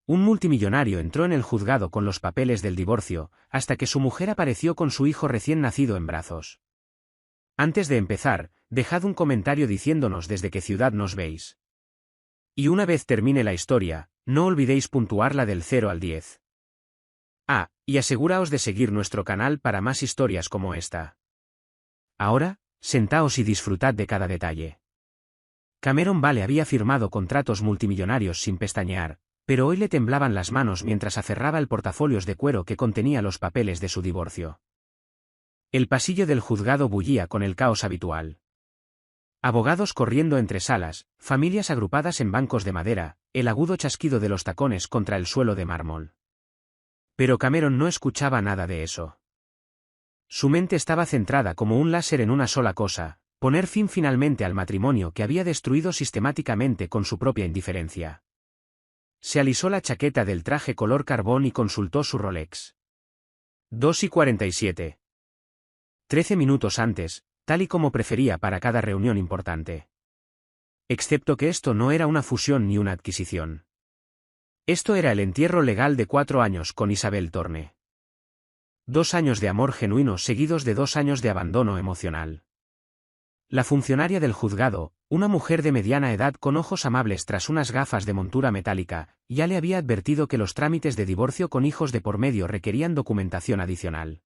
Un multimillonario entró en el juzgado con los papeles del divorcio, hasta que su mujer apareció con su hijo recién nacido en brazos. Antes de empezar, dejad un comentario diciéndonos desde qué ciudad nos veis. Y una vez termine la historia, no olvidéis puntuarla del 0 al 10. Y aseguraos de seguir nuestro canal para más historias como esta. Ahora, sentaos y disfrutad de cada detalle. Cameron Vale había firmado contratos multimillonarios sin pestañear, pero hoy le temblaban las manos mientras aferraba el portafolios de cuero que contenía los papeles de su divorcio. El pasillo del juzgado bullía con el caos habitual. Abogados corriendo entre salas, familias agrupadas en bancos de madera, el agudo chasquido de los tacones contra el suelo de mármol. Pero Cameron no escuchaba nada de eso. Su mente estaba centrada como un láser en una sola cosa: poner fin finalmente al matrimonio que había destruido sistemáticamente con su propia indiferencia. Se alisó la chaqueta del traje color carbón y consultó su Rolex. 2:47. 13 minutos antes, tal y como prefería para cada reunión importante. Excepto que esto no era una fusión ni una adquisición. Esto era el entierro legal de 4 años con Isabel Torne. 2 años de amor genuino seguidos de 2 años de abandono emocional. La funcionaria del juzgado, una mujer de mediana edad con ojos amables tras unas gafas de montura metálica, ya le había advertido que los trámites de divorcio con hijos de por medio requerían documentación adicional.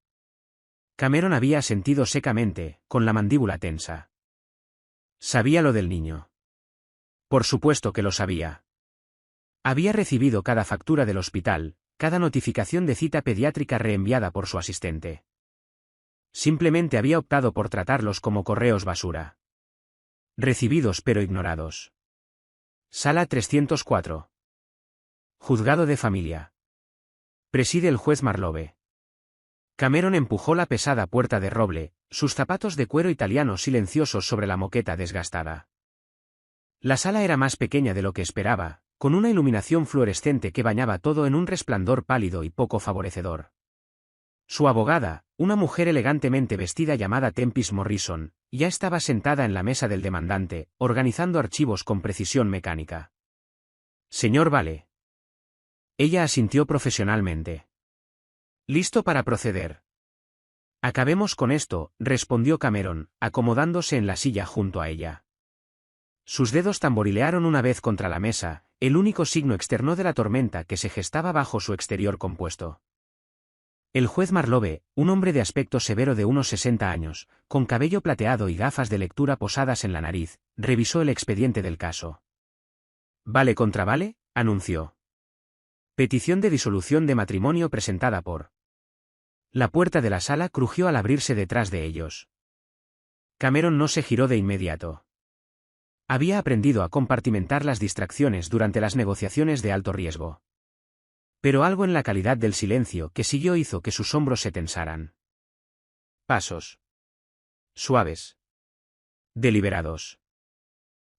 Cameron había asentido secamente, con la mandíbula tensa. ¿Sabía lo del niño? Por supuesto que lo sabía. Había recibido cada factura del hospital, cada notificación de cita pediátrica reenviada por su asistente. Simplemente había optado por tratarlos como correos basura. Recibidos pero ignorados. Sala 304. Juzgado de familia. Preside el juez Marlowe. Cameron empujó la pesada puerta de roble, sus zapatos de cuero italiano silenciosos sobre la moqueta desgastada. La sala era más pequeña de lo que esperaba, con una iluminación fluorescente que bañaba todo en un resplandor pálido y poco favorecedor. Su abogada, una mujer elegantemente vestida llamada Tempest Morrison, ya estaba sentada en la mesa del demandante, organizando archivos con precisión mecánica. Señor Vale. Ella asintió profesionalmente. ¿Listo para proceder? Acabemos con esto, respondió Cameron, acomodándose en la silla junto a ella. Sus dedos tamborilearon una vez contra la mesa, el único signo externo de la tormenta que se gestaba bajo su exterior compuesto. El juez Marlowe, un hombre de aspecto severo de unos 60 años, con cabello plateado y gafas de lectura posadas en la nariz, revisó el expediente del caso. Vale contra Vale, anunció. Petición de disolución de matrimonio presentada por. La puerta de la sala crujió al abrirse detrás de ellos. Cameron no se giró de inmediato. Había aprendido a compartimentar las distracciones durante las negociaciones de alto riesgo. Pero algo en la calidad del silencio que siguió hizo que sus hombros se tensaran. Pasos. Suaves. Deliberados.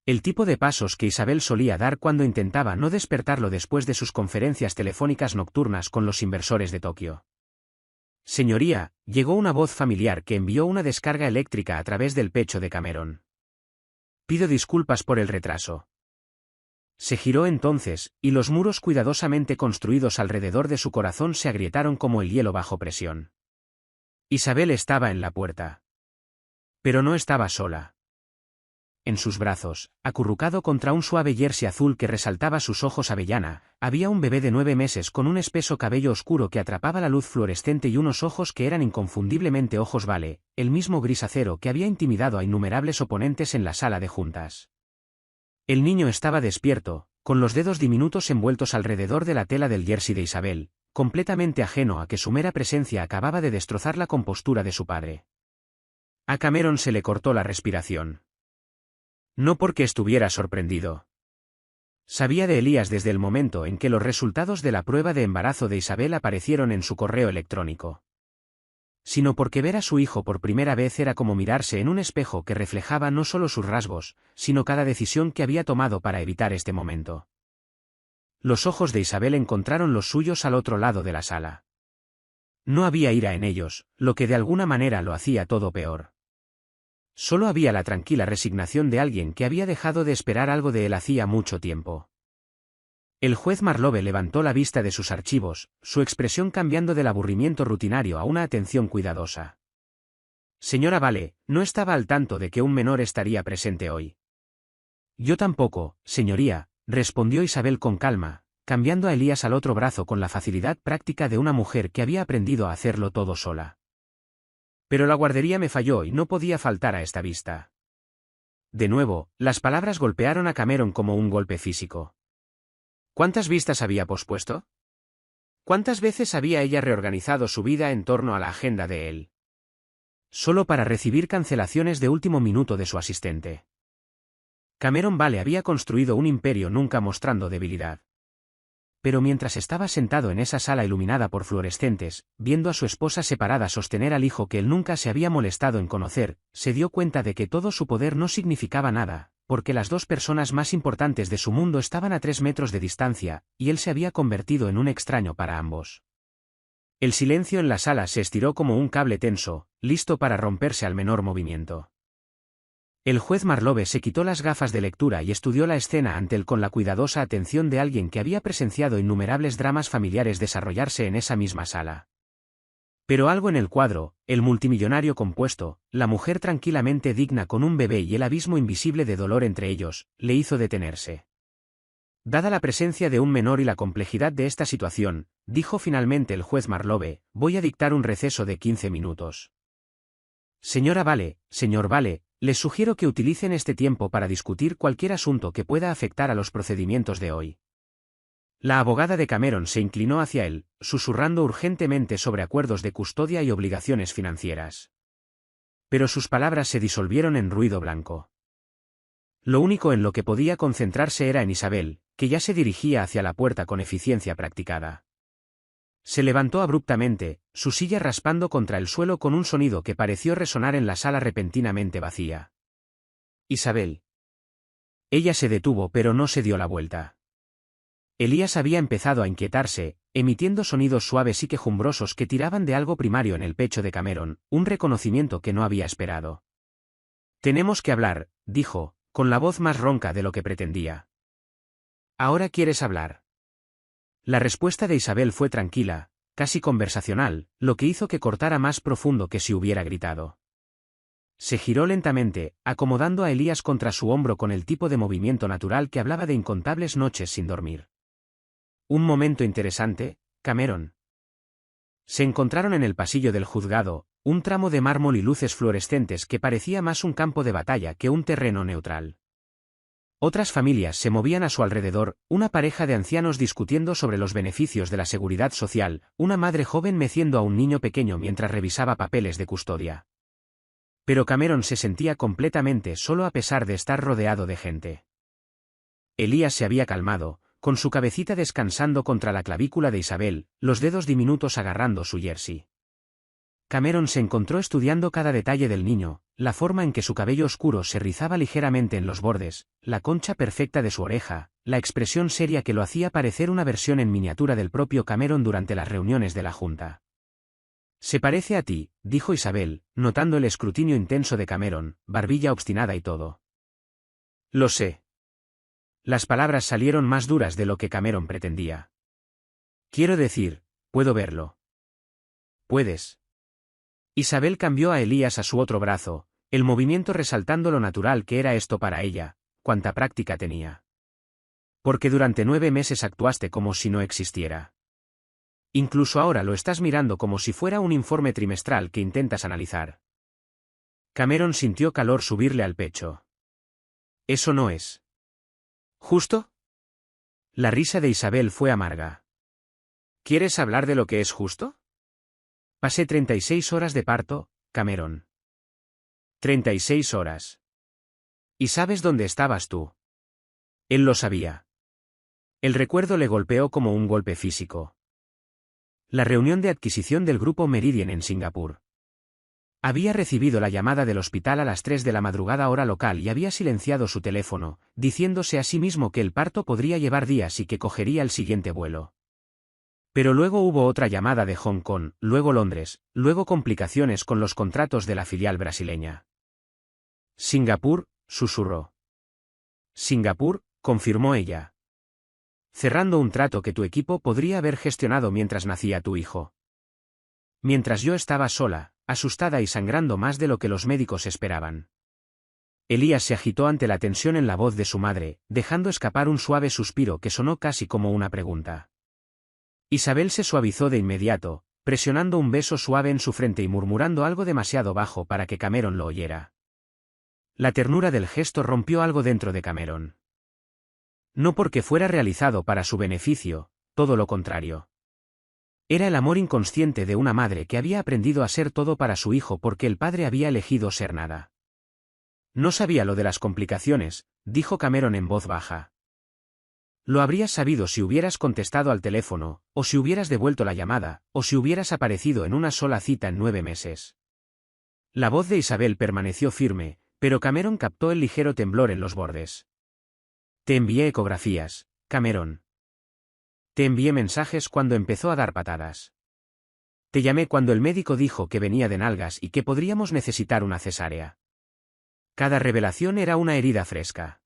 El tipo de pasos que Isabel solía dar cuando intentaba no despertarlo después de sus conferencias telefónicas nocturnas con los inversores de Tokio. Señoría, llegó una voz familiar que envió una descarga eléctrica a través del pecho de Cameron. Pido disculpas por el retraso. Se giró entonces, y los muros cuidadosamente construidos alrededor de su corazón se agrietaron como el hielo bajo presión. Isabel estaba en la puerta. Pero no estaba sola. En sus brazos, acurrucado contra un suave jersey azul que resaltaba sus ojos avellana, había un bebé de 9 meses con un espeso cabello oscuro que atrapaba la luz fluorescente y unos ojos que eran inconfundiblemente ojos Vale, el mismo gris acero que había intimidado a innumerables oponentes en la sala de juntas. El niño estaba despierto, con los dedos diminutos envueltos alrededor de la tela del jersey de Isabel, completamente ajeno a que su mera presencia acababa de destrozar la compostura de su padre. A Cameron se le cortó la respiración. No porque estuviera sorprendido. Sabía de Elías desde el momento en que los resultados de la prueba de embarazo de Isabel aparecieron en su correo electrónico. Sino porque ver a su hijo por primera vez era como mirarse en un espejo que reflejaba no solo sus rasgos, sino cada decisión que había tomado para evitar este momento. Los ojos de Isabel encontraron los suyos al otro lado de la sala. No había ira en ellos, lo que de alguna manera lo hacía todo peor. Solo había la tranquila resignación de alguien que había dejado de esperar algo de él hacía mucho tiempo. El juez Marlowe levantó la vista de sus archivos, su expresión cambiando del aburrimiento rutinario a una atención cuidadosa. Señora Vale, no estaba al tanto de que un menor estaría presente hoy. Yo tampoco, señoría, respondió Isabel con calma, cambiando a Elías al otro brazo con la facilidad práctica de una mujer que había aprendido a hacerlo todo sola. Pero la guardería me falló y no podía faltar a esta vista. De nuevo, las palabras golpearon a Cameron como un golpe físico. ¿Cuántas vistas había pospuesto? ¿Cuántas veces había ella reorganizado su vida en torno a la agenda de él? Solo para recibir cancelaciones de último minuto de su asistente. Cameron Vale había construido un imperio nunca mostrando debilidad. Pero mientras estaba sentado en esa sala iluminada por fluorescentes, viendo a su esposa separada sostener al hijo que él nunca se había molestado en conocer, se dio cuenta de que todo su poder no significaba nada, porque las dos personas más importantes de su mundo estaban a 3 metros de distancia, y él se había convertido en un extraño para ambos. El silencio en la sala se estiró como un cable tenso, listo para romperse al menor movimiento. El juez Marlowe se quitó las gafas de lectura y estudió la escena ante él con la cuidadosa atención de alguien que había presenciado innumerables dramas familiares desarrollarse en esa misma sala. Pero algo en el cuadro, el multimillonario compuesto, la mujer tranquilamente digna con un bebé y el abismo invisible de dolor entre ellos, le hizo detenerse. Dada la presencia de un menor y la complejidad de esta situación, dijo finalmente el juez Marlowe, voy a dictar un receso de 15 minutos. Señora Vale, señor Vale, les sugiero que utilicen este tiempo para discutir cualquier asunto que pueda afectar a los procedimientos de hoy. La abogada de Cameron se inclinó hacia él, susurrando urgentemente sobre acuerdos de custodia y obligaciones financieras. Pero sus palabras se disolvieron en ruido blanco. Lo único en lo que podía concentrarse era en Isabel, que ya se dirigía hacia la puerta con eficiencia practicada. Se levantó abruptamente, su silla raspando contra el suelo con un sonido que pareció resonar en la sala repentinamente vacía. Isabel. Ella se detuvo pero no se dio la vuelta. Elías había empezado a inquietarse, emitiendo sonidos suaves y quejumbrosos que tiraban de algo primario en el pecho de Cameron, un reconocimiento que no había esperado. Tenemos que hablar, dijo, con la voz más ronca de lo que pretendía. ¿Ahora quieres hablar? La respuesta de Isabel fue tranquila, casi conversacional, lo que hizo que cortara más profundo que si hubiera gritado. Se giró lentamente, acomodando a Elías contra su hombro con el tipo de movimiento natural que hablaba de incontables noches sin dormir. Un momento interesante, Cameron. Se encontraron en el pasillo del juzgado, un tramo de mármol y luces fluorescentes que parecía más un campo de batalla que un terreno neutral. Otras familias se movían a su alrededor, una pareja de ancianos discutiendo sobre los beneficios de la seguridad social, una madre joven meciendo a un niño pequeño mientras revisaba papeles de custodia. Pero Cameron se sentía completamente solo a pesar de estar rodeado de gente. Elías se había calmado, con su cabecita descansando contra la clavícula de Isabel, los dedos diminutos agarrando su jersey. Cameron se encontró estudiando cada detalle del niño, la forma en que su cabello oscuro se rizaba ligeramente en los bordes, la concha perfecta de su oreja, la expresión seria que lo hacía parecer una versión en miniatura del propio Cameron durante las reuniones de la Junta. Se parece a ti, dijo Isabel, notando el escrutinio intenso de Cameron, barbilla obstinada y todo. Lo sé. Las palabras salieron más duras de lo que Cameron pretendía. Quiero decir, puedo verlo. Puedes. Isabel cambió a Elías a su otro brazo, el movimiento resaltando lo natural que era esto para ella, cuánta práctica tenía. Porque durante 9 meses actuaste como si no existiera. Incluso ahora lo estás mirando como si fuera un informe trimestral que intentas analizar. Cameron sintió calor subirle al pecho. ¿Eso no es justo? La risa de Isabel fue amarga. ¿Quieres hablar de lo que es justo? Pasé 36 horas de parto, Cameron. 36 horas. ¿Y sabes dónde estabas tú? Él lo sabía. El recuerdo le golpeó como un golpe físico. La reunión de adquisición del grupo Meridian en Singapur. Había recibido la llamada del hospital a las 3 de la madrugada hora local y había silenciado su teléfono, diciéndose a sí mismo que el parto podría llevar días y que cogería el siguiente vuelo. Pero luego hubo otra llamada de Hong Kong, luego Londres, luego complicaciones con los contratos de la filial brasileña. Singapur, susurró. Singapur, confirmó ella. cerrando un trato que tu equipo podría haber gestionado mientras nacía tu hijo. Mientras yo estaba sola, asustada y sangrando más de lo que los médicos esperaban. Elías se agitó ante la tensión en la voz de su madre, dejando escapar un suave suspiro que sonó casi como una pregunta. Isabel se suavizó de inmediato, presionando un beso suave en su frente y murmurando algo demasiado bajo para que Cameron lo oyera. La ternura del gesto rompió algo dentro de Cameron. No porque fuera realizado para su beneficio, todo lo contrario. Era el amor inconsciente de una madre que había aprendido a ser todo para su hijo porque el padre había elegido ser nada. No sabía lo de las complicaciones, dijo Cameron en voz baja. Lo habrías sabido si hubieras contestado al teléfono, o si hubieras devuelto la llamada, o si hubieras aparecido en una sola cita en 9 meses. La voz de Isabel permaneció firme, pero Cameron captó el ligero temblor en los bordes. Te envié ecografías, Cameron. Te envié mensajes cuando empezó a dar patadas. Te llamé cuando el médico dijo que venía de nalgas y que podríamos necesitar una cesárea. Cada revelación era una herida fresca.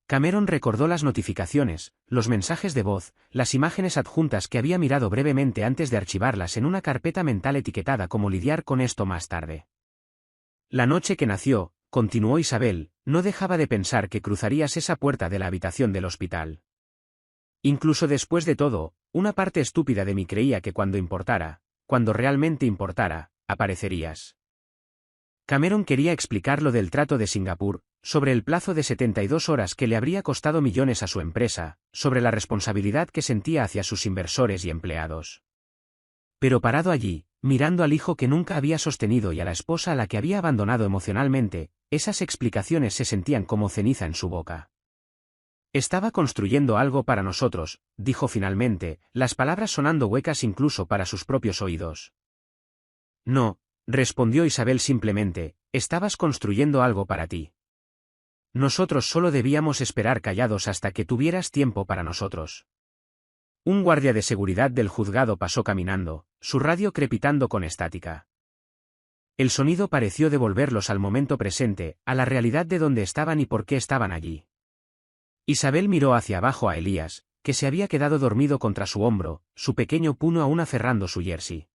Cameron recordó las notificaciones, los mensajes de voz, las imágenes adjuntas que había mirado brevemente antes de archivarlas en una carpeta mental etiquetada como lidiar con esto más tarde. La noche que nació, continuó Isabel, no dejaba de pensar que cruzarías esa puerta de la habitación del hospital. Incluso después de todo, una parte estúpida de mí creía que cuando realmente importara, aparecerías. Cameron quería explicar lo del trato de Singapur, sobre el plazo de 72 horas que le habría costado millones a su empresa, sobre la responsabilidad que sentía hacia sus inversores y empleados. Pero parado allí, mirando al hijo que nunca había sostenido y a la esposa a la que había abandonado emocionalmente, esas explicaciones se sentían como ceniza en su boca. Estaba construyendo algo para nosotros, dijo finalmente, las palabras sonando huecas incluso para sus propios oídos. No, respondió Isabel simplemente, estabas construyendo algo para ti. Nosotros solo debíamos esperar callados hasta que tuvieras tiempo para nosotros. Un guardia de seguridad del juzgado pasó caminando, su radio crepitando con estática. El sonido pareció devolverlos al momento presente, a la realidad de dónde estaban y por qué estaban allí. Isabel miró hacia abajo a Elías, que se había quedado dormido contra su hombro, su pequeño puño aún aferrando su jersey.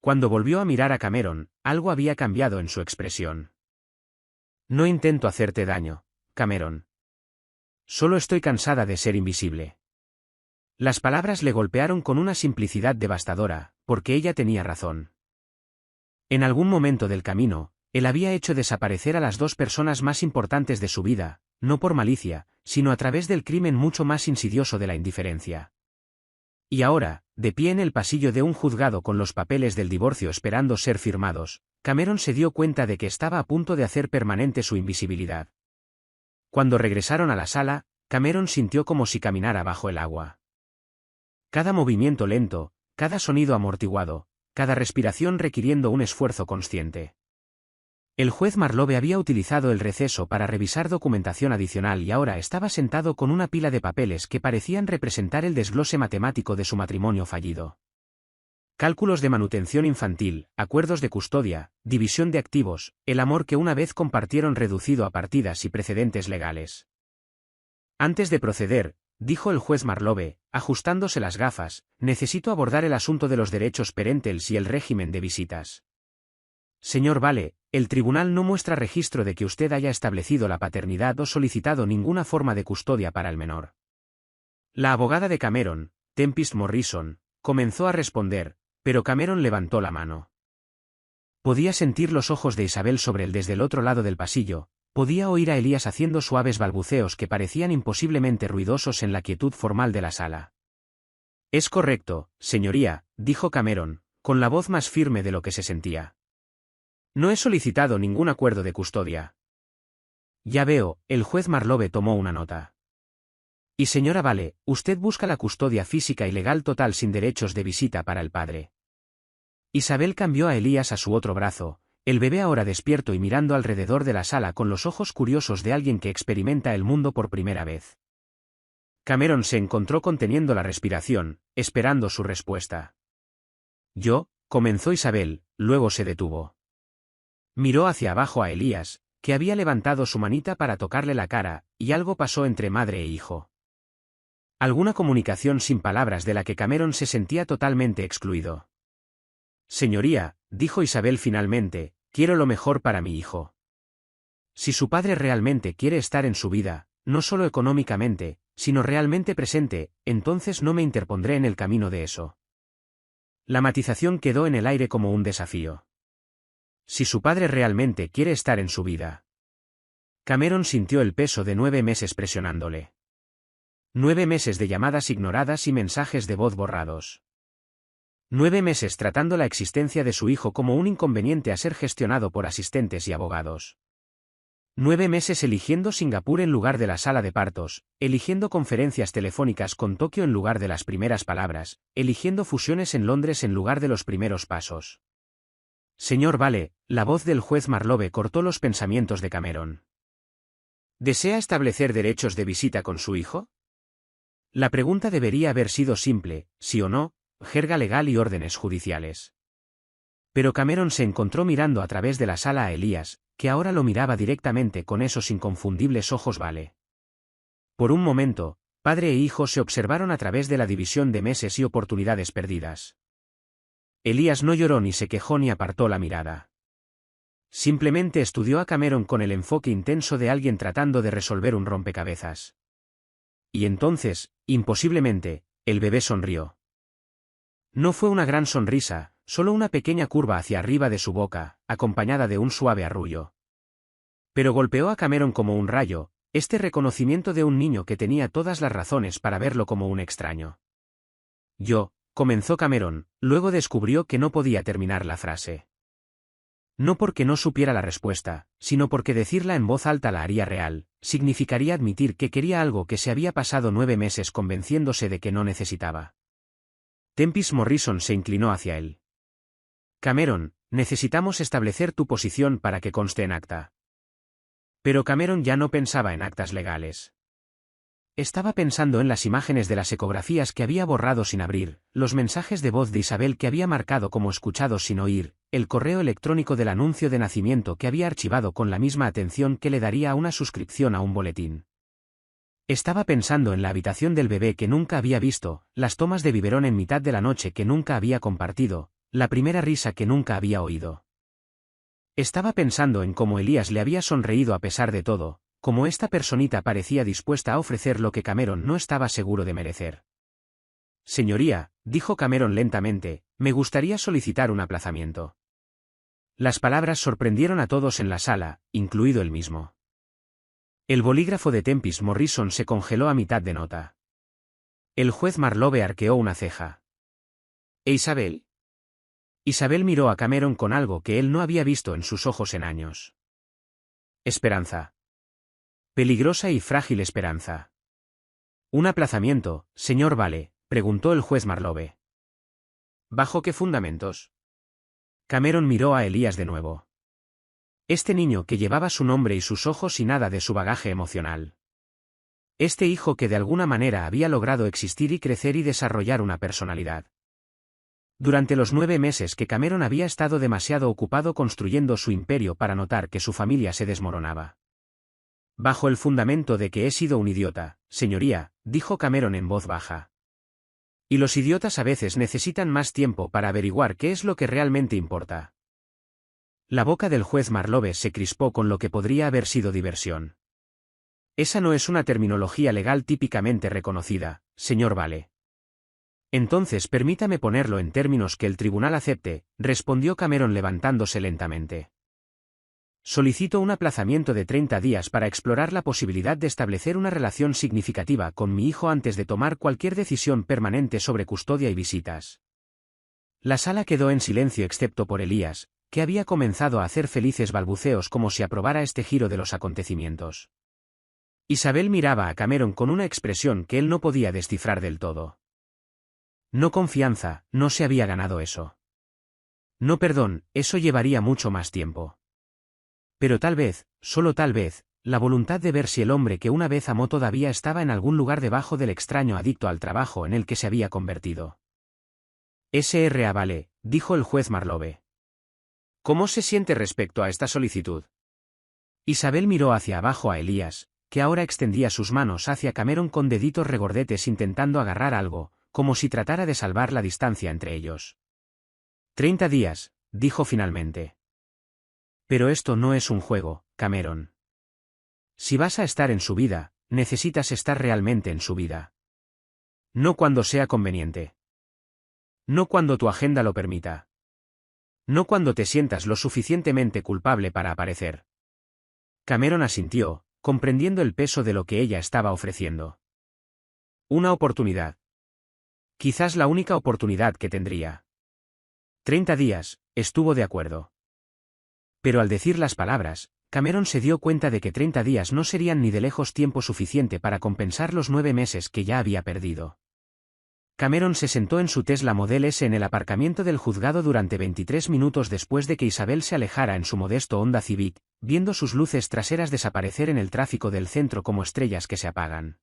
Cuando volvió a mirar a Cameron, algo había cambiado en su expresión. No intento hacerte daño, Cameron. Solo estoy cansada de ser invisible. Las palabras le golpearon con una simplicidad devastadora, porque ella tenía razón. En algún momento del camino, él había hecho desaparecer a las dos personas más importantes de su vida, no por malicia, sino a través del crimen mucho más insidioso de la indiferencia. Y ahora, de pie en el pasillo de un juzgado con los papeles del divorcio esperando ser firmados, Cameron se dio cuenta de que estaba a punto de hacer permanente su invisibilidad. Cuando regresaron a la sala, Cameron sintió como si caminara bajo el agua. Cada movimiento lento, cada sonido amortiguado, cada respiración requiriendo un esfuerzo consciente. El juez Marlowe había utilizado el receso para revisar documentación adicional y ahora estaba sentado con una pila de papeles que parecían representar el desglose matemático de su matrimonio fallido. Cálculos de manutención infantil, acuerdos de custodia, división de activos, el amor que una vez compartieron reducido a partidas y precedentes legales. Antes de proceder, dijo el juez Marlowe, ajustándose las gafas, necesito abordar el asunto de los derechos parentales y el régimen de visitas. Señor Vale, el tribunal no muestra registro de que usted haya establecido la paternidad o solicitado ninguna forma de custodia para el menor. La abogada de Cameron, Tempest Morrison, comenzó a responder, pero Cameron levantó la mano. Podía sentir los ojos de Isabel sobre él desde el otro lado del pasillo, podía oír a Elías haciendo suaves balbuceos que parecían imposiblemente ruidosos en la quietud formal de la sala. Es correcto, señoría, dijo Cameron, con la voz más firme de lo que se sentía. No he solicitado ningún acuerdo de custodia. Ya veo, el juez Marlowe tomó una nota. Y señora Vale, usted busca la custodia física y legal total sin derechos de visita para el padre. Isabel cambió a Elías a su otro brazo, el bebé ahora despierto y mirando alrededor de la sala con los ojos curiosos de alguien que experimenta el mundo por primera vez. Cameron se encontró conteniendo la respiración, esperando su respuesta. Comenzó Isabel, luego se detuvo. Miró hacia abajo a Elías, que había levantado su manita para tocarle la cara, y algo pasó entre madre e hijo. Alguna comunicación sin palabras de la que Cameron se sentía totalmente excluido. Señoría, dijo Isabel finalmente, quiero lo mejor para mi hijo. Si su padre realmente quiere estar en su vida, no solo económicamente, sino realmente presente, entonces no me interpondré en el camino de eso. La matización quedó en el aire como un desafío. Si su padre realmente quiere estar en su vida. Cameron sintió el peso de 9 meses presionándole. 9 meses de llamadas ignoradas y mensajes de voz borrados. 9 meses tratando la existencia de su hijo como un inconveniente a ser gestionado por asistentes y abogados. 9 meses eligiendo Singapur en lugar de la sala de partos, eligiendo conferencias telefónicas con Tokio en lugar de las primeras palabras, eligiendo fusiones en Londres en lugar de los primeros pasos. Señor Vale, la voz del juez Marlowe cortó los pensamientos de Cameron. ¿Desea establecer derechos de visita con su hijo? La pregunta debería haber sido simple, sí o no, jerga legal y órdenes judiciales. Pero Cameron se encontró mirando a través de la sala a Elías, que ahora lo miraba directamente con esos inconfundibles ojos Vale. Por un momento, padre e hijo se observaron a través de la división de meses y oportunidades perdidas. Elías no lloró ni se quejó ni apartó la mirada. Simplemente estudió a Cameron con el enfoque intenso de alguien tratando de resolver un rompecabezas. Y entonces, imposiblemente, el bebé sonrió. No fue una gran sonrisa, solo una pequeña curva hacia arriba de su boca, acompañada de un suave arrullo. Pero golpeó a Cameron como un rayo, este reconocimiento de un niño que tenía todas las razones para verlo como un extraño. Comenzó Cameron, luego descubrió que no podía terminar la frase. No porque no supiera la respuesta, sino porque decirla en voz alta la haría real, significaría admitir que quería algo que se había pasado 9 meses convenciéndose de que no necesitaba. Tempest Morrison se inclinó hacia él. Cameron, necesitamos establecer tu posición para que conste en acta. Pero Cameron ya no pensaba en actas legales. Estaba pensando en las imágenes de las ecografías que había borrado sin abrir, los mensajes de voz de Isabel que había marcado como escuchados sin oír, el correo electrónico del anuncio de nacimiento que había archivado con la misma atención que le daría una suscripción a un boletín. Estaba pensando en la habitación del bebé que nunca había visto, las tomas de biberón en mitad de la noche que nunca había compartido, la primera risa que nunca había oído. Estaba pensando en cómo Elías le había sonreído a pesar de todo, como esta personita parecía dispuesta a ofrecer lo que Cameron no estaba seguro de merecer. Señoría, dijo Cameron lentamente, me gustaría solicitar un aplazamiento. Las palabras sorprendieron a todos en la sala, incluido él mismo. El bolígrafo de Tempest Morrison se congeló a mitad de nota. El juez Marlowe arqueó una ceja. ¿E Isabel? Isabel miró a Cameron con algo que él no había visto en sus ojos en años. Esperanza. Peligrosa y frágil esperanza. ¿Un aplazamiento, señor Vale?, preguntó el juez Marlowe. ¿Bajo qué fundamentos? Cameron miró a Elías de nuevo. Este niño que llevaba su nombre y sus ojos y nada de su bagaje emocional. Este hijo que de alguna manera había logrado existir y crecer y desarrollar una personalidad. Durante los 9 meses que Cameron había estado demasiado ocupado construyendo su imperio para notar que su familia se desmoronaba. Bajo el fundamento de que he sido un idiota, señoría, dijo Cameron en voz baja. Y los idiotas a veces necesitan más tiempo para averiguar qué es lo que realmente importa. La boca del juez Marlowe se crispó con lo que podría haber sido diversión. Esa no es una terminología legal típicamente reconocida, señor Vale. Entonces permítame ponerlo en términos que el tribunal acepte, respondió Cameron levantándose lentamente. Solicito un aplazamiento de 30 días para explorar la posibilidad de establecer una relación significativa con mi hijo antes de tomar cualquier decisión permanente sobre custodia y visitas. La sala quedó en silencio excepto por Elías, que había comenzado a hacer felices balbuceos como si aprobara este giro de los acontecimientos. Isabel miraba a Cameron con una expresión que él no podía descifrar del todo. No confianza, no se había ganado eso. No perdón, eso llevaría mucho más tiempo. Pero tal vez, solo tal vez, la voluntad de ver si el hombre que una vez amó todavía estaba en algún lugar debajo del extraño adicto al trabajo en el que se había convertido. S.R.A. Vale, dijo el juez Marlowe. ¿Cómo se siente respecto a esta solicitud? Isabel miró hacia abajo a Elías, que ahora extendía sus manos hacia Cameron con deditos regordetes intentando agarrar algo, como si tratara de salvar la distancia entre ellos. 30 días, dijo finalmente. Pero esto no es un juego, Cameron. Si vas a estar en su vida, necesitas estar realmente en su vida. No cuando sea conveniente. No cuando tu agenda lo permita. No cuando te sientas lo suficientemente culpable para aparecer. Cameron asintió, comprendiendo el peso de lo que ella estaba ofreciendo. Una oportunidad. Quizás la única oportunidad que tendría. 30 días, estuvo de acuerdo. Pero al decir las palabras, Cameron se dio cuenta de que 30 días no serían ni de lejos tiempo suficiente para compensar los 9 meses que ya había perdido. Cameron se sentó en su Tesla Model S en el aparcamiento del juzgado durante 23 minutos después de que Isabel se alejara en su modesto Honda Civic, viendo sus luces traseras desaparecer en el tráfico del centro como estrellas que se apagan.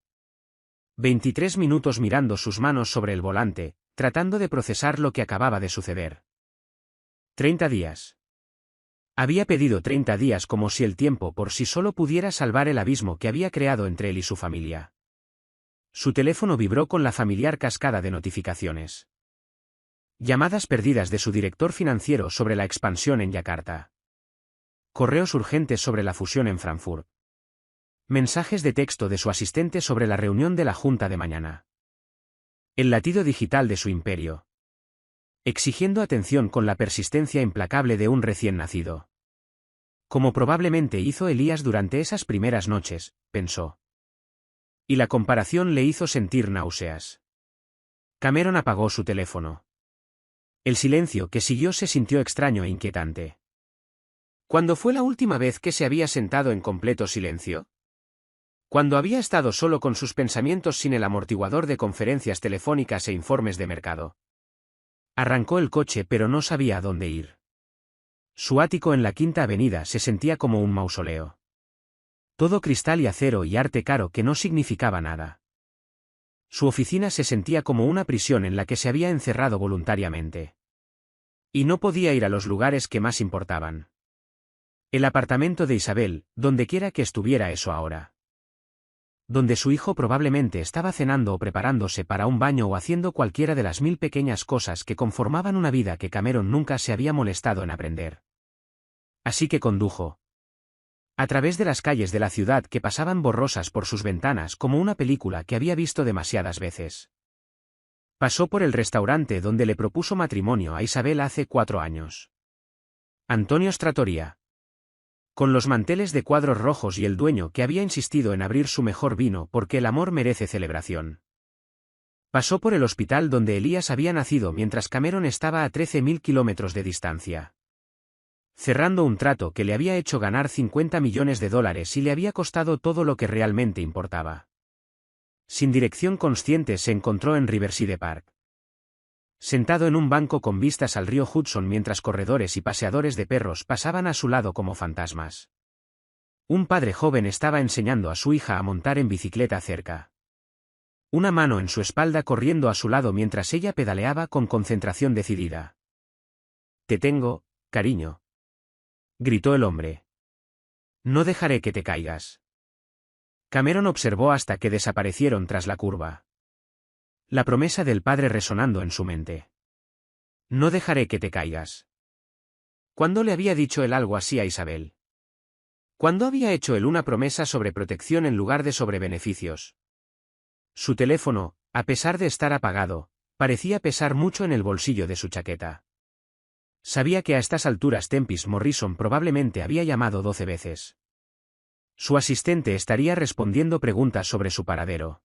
23 minutos mirando sus manos sobre el volante, tratando de procesar lo que acababa de suceder. 30 días. Había pedido 30 días como si el tiempo por sí solo pudiera salvar el abismo que había creado entre él y su familia. Su teléfono vibró con la familiar cascada de notificaciones. Llamadas perdidas de su director financiero sobre la expansión en Yakarta. Correos urgentes sobre la fusión en Frankfurt. Mensajes de texto de su asistente sobre la reunión de la junta de mañana. El latido digital de su imperio. Exigiendo atención con la persistencia implacable de un recién nacido. Como probablemente hizo Elías durante esas primeras noches, pensó. Y la comparación le hizo sentir náuseas. Cameron apagó su teléfono. El silencio que siguió se sintió extraño e inquietante. ¿Cuándo fue la última vez que se había sentado en completo silencio? Cuando había estado solo con sus pensamientos sin el amortiguador de conferencias telefónicas e informes de mercado. Arrancó el coche pero no sabía a dónde ir. Su ático en la Quinta Avenida se sentía como un mausoleo. Todo cristal y acero y arte caro que no significaba nada. Su oficina se sentía como una prisión en la que se había encerrado voluntariamente. Y no podía ir a los lugares que más importaban. El apartamento de Isabel, dondequiera que estuviera eso ahora. Donde su hijo probablemente estaba cenando o preparándose para un baño o haciendo cualquiera de las 1000 pequeñas cosas que conformaban una vida que Cameron nunca se había molestado en aprender. Así que condujo. A través de las calles de la ciudad que pasaban borrosas por sus ventanas como una película que había visto demasiadas veces. Pasó por el restaurante donde le propuso matrimonio a Isabel hace 4 años. Antonio's Trattoria. Con los manteles de cuadros rojos y el dueño que había insistido en abrir su mejor vino porque el amor merece celebración. Pasó por el hospital donde Elías había nacido mientras Cameron estaba a 13.000 kilómetros de distancia. Cerrando un trato que le había hecho ganar $50 millones y le había costado todo lo que realmente importaba. Sin dirección consciente se encontró en Riverside Park. Sentado en un banco con vistas al río Hudson mientras corredores y paseadores de perros pasaban a su lado como fantasmas. Un padre joven estaba enseñando a su hija a montar en bicicleta cerca. Una mano en su espalda corriendo a su lado mientras ella pedaleaba con concentración decidida. «Te tengo, cariño», gritó el hombre. «No dejaré que te caigas». Cameron observó hasta que desaparecieron tras la curva. La promesa del padre resonando en su mente. «No dejaré que te caigas». ¿Cuándo le había dicho él algo así a Isabel? ¿Cuándo había hecho él una promesa sobre protección en lugar de sobre beneficios? Su teléfono, a pesar de estar apagado, parecía pesar mucho en el bolsillo de su chaqueta. Sabía que a estas alturas Tempest Morrison probablemente había llamado 12 veces. Su asistente estaría respondiendo preguntas sobre su paradero.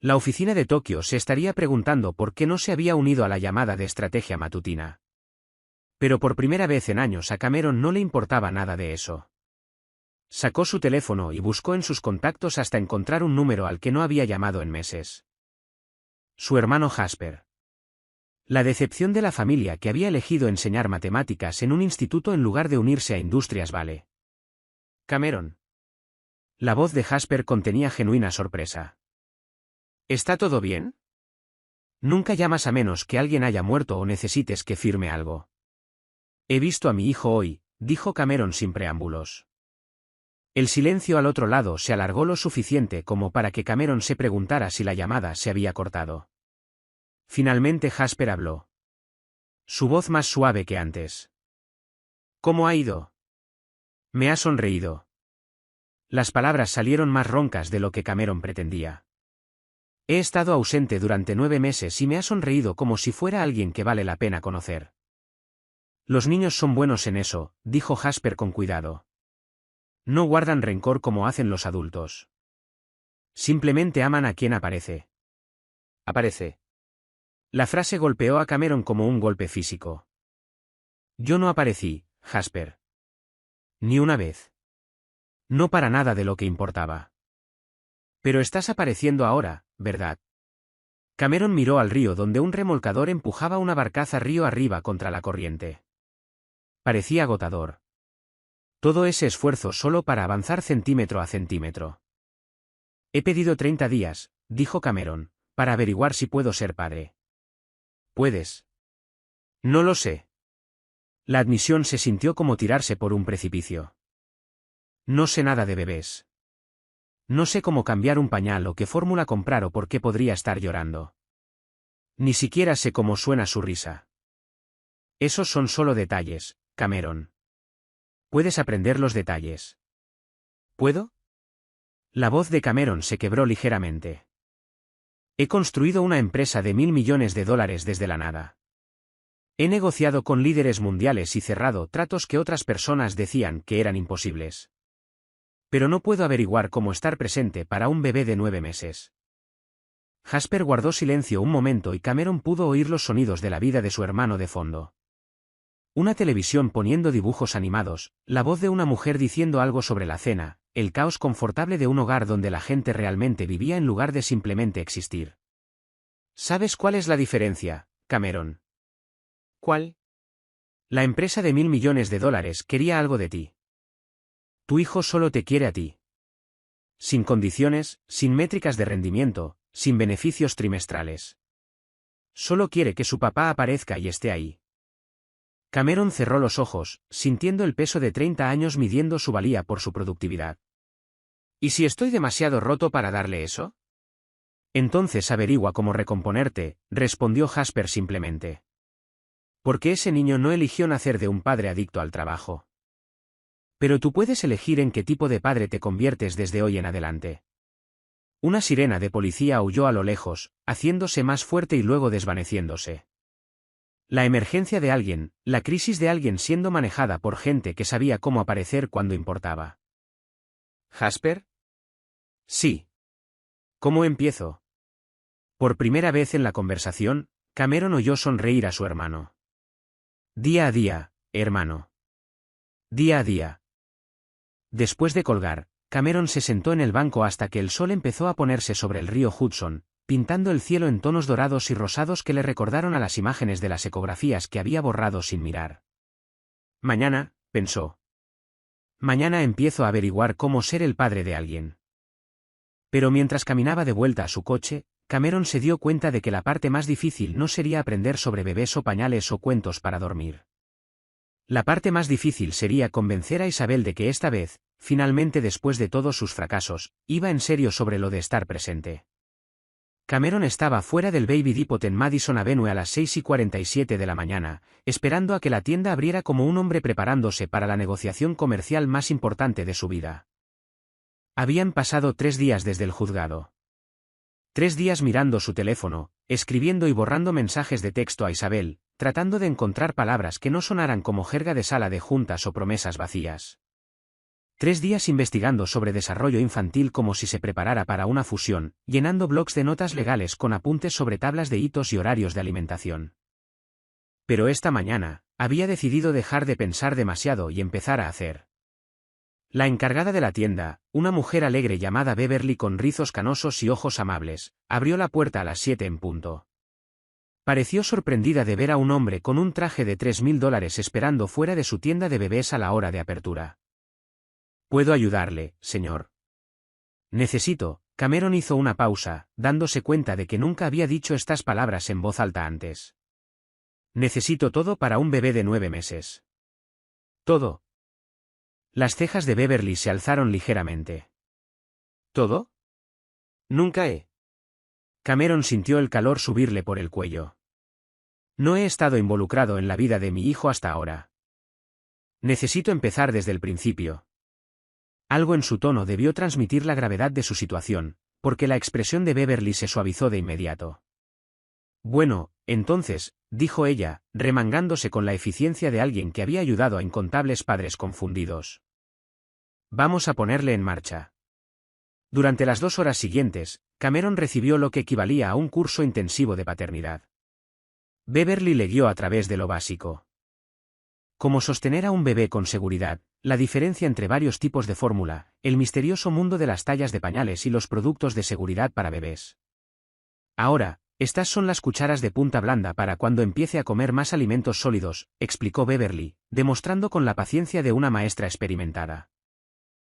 La oficina de Tokio se estaría preguntando por qué no se había unido a la llamada de estrategia matutina. Pero por primera vez en años a Cameron no le importaba nada de eso. Sacó su teléfono y buscó en sus contactos hasta encontrar un número al que no había llamado en meses. Su hermano Jasper. La decepción de la familia que había elegido enseñar matemáticas en un instituto en lugar de unirse a Industrias Vale. Cameron. La voz de Jasper contenía genuina sorpresa. ¿Está todo bien? Nunca llamas a menos que alguien haya muerto o necesites que firme algo. He visto a mi hijo hoy, dijo Cameron sin preámbulos. El silencio al otro lado se alargó lo suficiente como para que Cameron se preguntara si la llamada se había cortado. Finalmente Jasper habló. Su voz más suave que antes. ¿Cómo ha ido? Me ha sonreído. Las palabras salieron más roncas de lo que Cameron pretendía. He estado ausente durante 9 meses y me ha sonreído como si fuera alguien que vale la pena conocer. Los niños son buenos en eso, dijo Jasper con cuidado. No guardan rencor como hacen los adultos. Simplemente aman a quien aparece. Aparece. La frase golpeó a Cameron como un golpe físico. Yo no aparecí, Jasper. Ni una vez. No para nada de lo que importaba. Pero estás apareciendo ahora, ¿verdad? Cameron miró al río donde un remolcador empujaba una barcaza río arriba contra la corriente. Parecía agotador. Todo ese esfuerzo solo para avanzar centímetro a centímetro. He pedido 30 días, dijo Cameron, para averiguar si puedo ser padre. ¿Puedes? No lo sé. La admisión se sintió como tirarse por un precipicio. No sé nada de bebés. No sé cómo cambiar un pañal o qué fórmula comprar o por qué podría estar llorando. Ni siquiera sé cómo suena su risa. Esos son solo detalles, Cameron. Puedes aprender los detalles. ¿Puedo? La voz de Cameron se quebró ligeramente. He construido una empresa de $1.000 millones desde la nada. He negociado con líderes mundiales y cerrado tratos que otras personas decían que eran imposibles. Pero no puedo averiguar cómo estar presente para un bebé de 9 meses. Jasper guardó silencio un momento y Cameron pudo oír los sonidos de la vida de su hermano de fondo. Una televisión poniendo dibujos animados, la voz de una mujer diciendo algo sobre la cena, el caos confortable de un hogar donde la gente realmente vivía en lugar de simplemente existir. ¿Sabes cuál es la diferencia, Cameron? ¿Cuál? La empresa de $1.000 millones quería algo de ti. Tu hijo solo te quiere a ti. Sin condiciones, sin métricas de rendimiento, sin beneficios trimestrales. Solo quiere que su papá aparezca y esté ahí. Cameron cerró los ojos, sintiendo el peso de 30 años midiendo su valía por su productividad. ¿Y si estoy demasiado roto para darle eso? Entonces averigua cómo recomponerte, respondió Jasper simplemente. Porque ese niño no eligió nacer de un padre adicto al trabajo. Pero tú puedes elegir en qué tipo de padre te conviertes desde hoy en adelante. Una sirena de policía aulló a lo lejos, haciéndose más fuerte y luego desvaneciéndose. La emergencia de alguien, la crisis de alguien siendo manejada por gente que sabía cómo aparecer cuando importaba. ¿Jasper? Sí. ¿Cómo empiezo? Por primera vez en la conversación, Cameron oyó sonreír a su hermano. Día a día, hermano. Día a día. Después de colgar, Cameron se sentó en el banco hasta que el sol empezó a ponerse sobre el río Hudson, pintando el cielo en tonos dorados y rosados que le recordaron a las imágenes de las ecografías que había borrado sin mirar. Mañana, pensó. Mañana empiezo a averiguar cómo ser el padre de alguien. Pero mientras caminaba de vuelta a su coche, Cameron se dio cuenta de que la parte más difícil no sería aprender sobre bebés o pañales o cuentos para dormir. La parte más difícil sería convencer a Isabel de que esta vez, finalmente después de todos sus fracasos, iba en serio sobre lo de estar presente. Cameron estaba fuera del Baby Depot en Madison Avenue a las 6:47 de la mañana, esperando a que la tienda abriera como un hombre preparándose para la negociación comercial más importante de su vida. Habían pasado 3 días desde el juzgado. 3 días mirando su teléfono, escribiendo y borrando mensajes de texto a Isabel, tratando de encontrar palabras que no sonaran como jerga de sala de juntas o promesas vacías. 3 días investigando sobre desarrollo infantil como si se preparara para una fusión, llenando blocs de notas legales con apuntes sobre tablas de hitos y horarios de alimentación. Pero esta mañana, había decidido dejar de pensar demasiado y empezar a hacer. La encargada de la tienda, una mujer alegre llamada Beverly con rizos canosos y ojos amables, abrió la puerta a las 7 en punto. Pareció sorprendida de ver a un hombre con un traje de $3.000 esperando fuera de su tienda de bebés a la hora de apertura. ¿Puedo ayudarle, señor? Necesito. Cameron hizo una pausa, dándose cuenta de que nunca había dicho estas palabras en voz alta antes. Necesito todo para un bebé de 9 meses. Todo. Las cejas de Beverly se alzaron ligeramente. ¿Todo? Nunca he. Cameron sintió el calor subirle por el cuello. No he estado involucrado en la vida de mi hijo hasta ahora. Necesito empezar desde el principio. Algo en su tono debió transmitir la gravedad de su situación, porque la expresión de Beverly se suavizó de inmediato. Bueno, entonces, dijo ella, remangándose con la eficiencia de alguien que había ayudado a incontables padres confundidos. Vamos a ponerle en marcha. Durante las 2 horas siguientes, Cameron recibió lo que equivalía a un curso intensivo de paternidad. Beverly le guió a través de lo básico. Cómo sostener a un bebé con seguridad, la diferencia entre varios tipos de fórmula, el misterioso mundo de las tallas de pañales y los productos de seguridad para bebés. Ahora, estas son las cucharas de punta blanda para cuando empiece a comer más alimentos sólidos, explicó Beverly, demostrando con la paciencia de una maestra experimentada.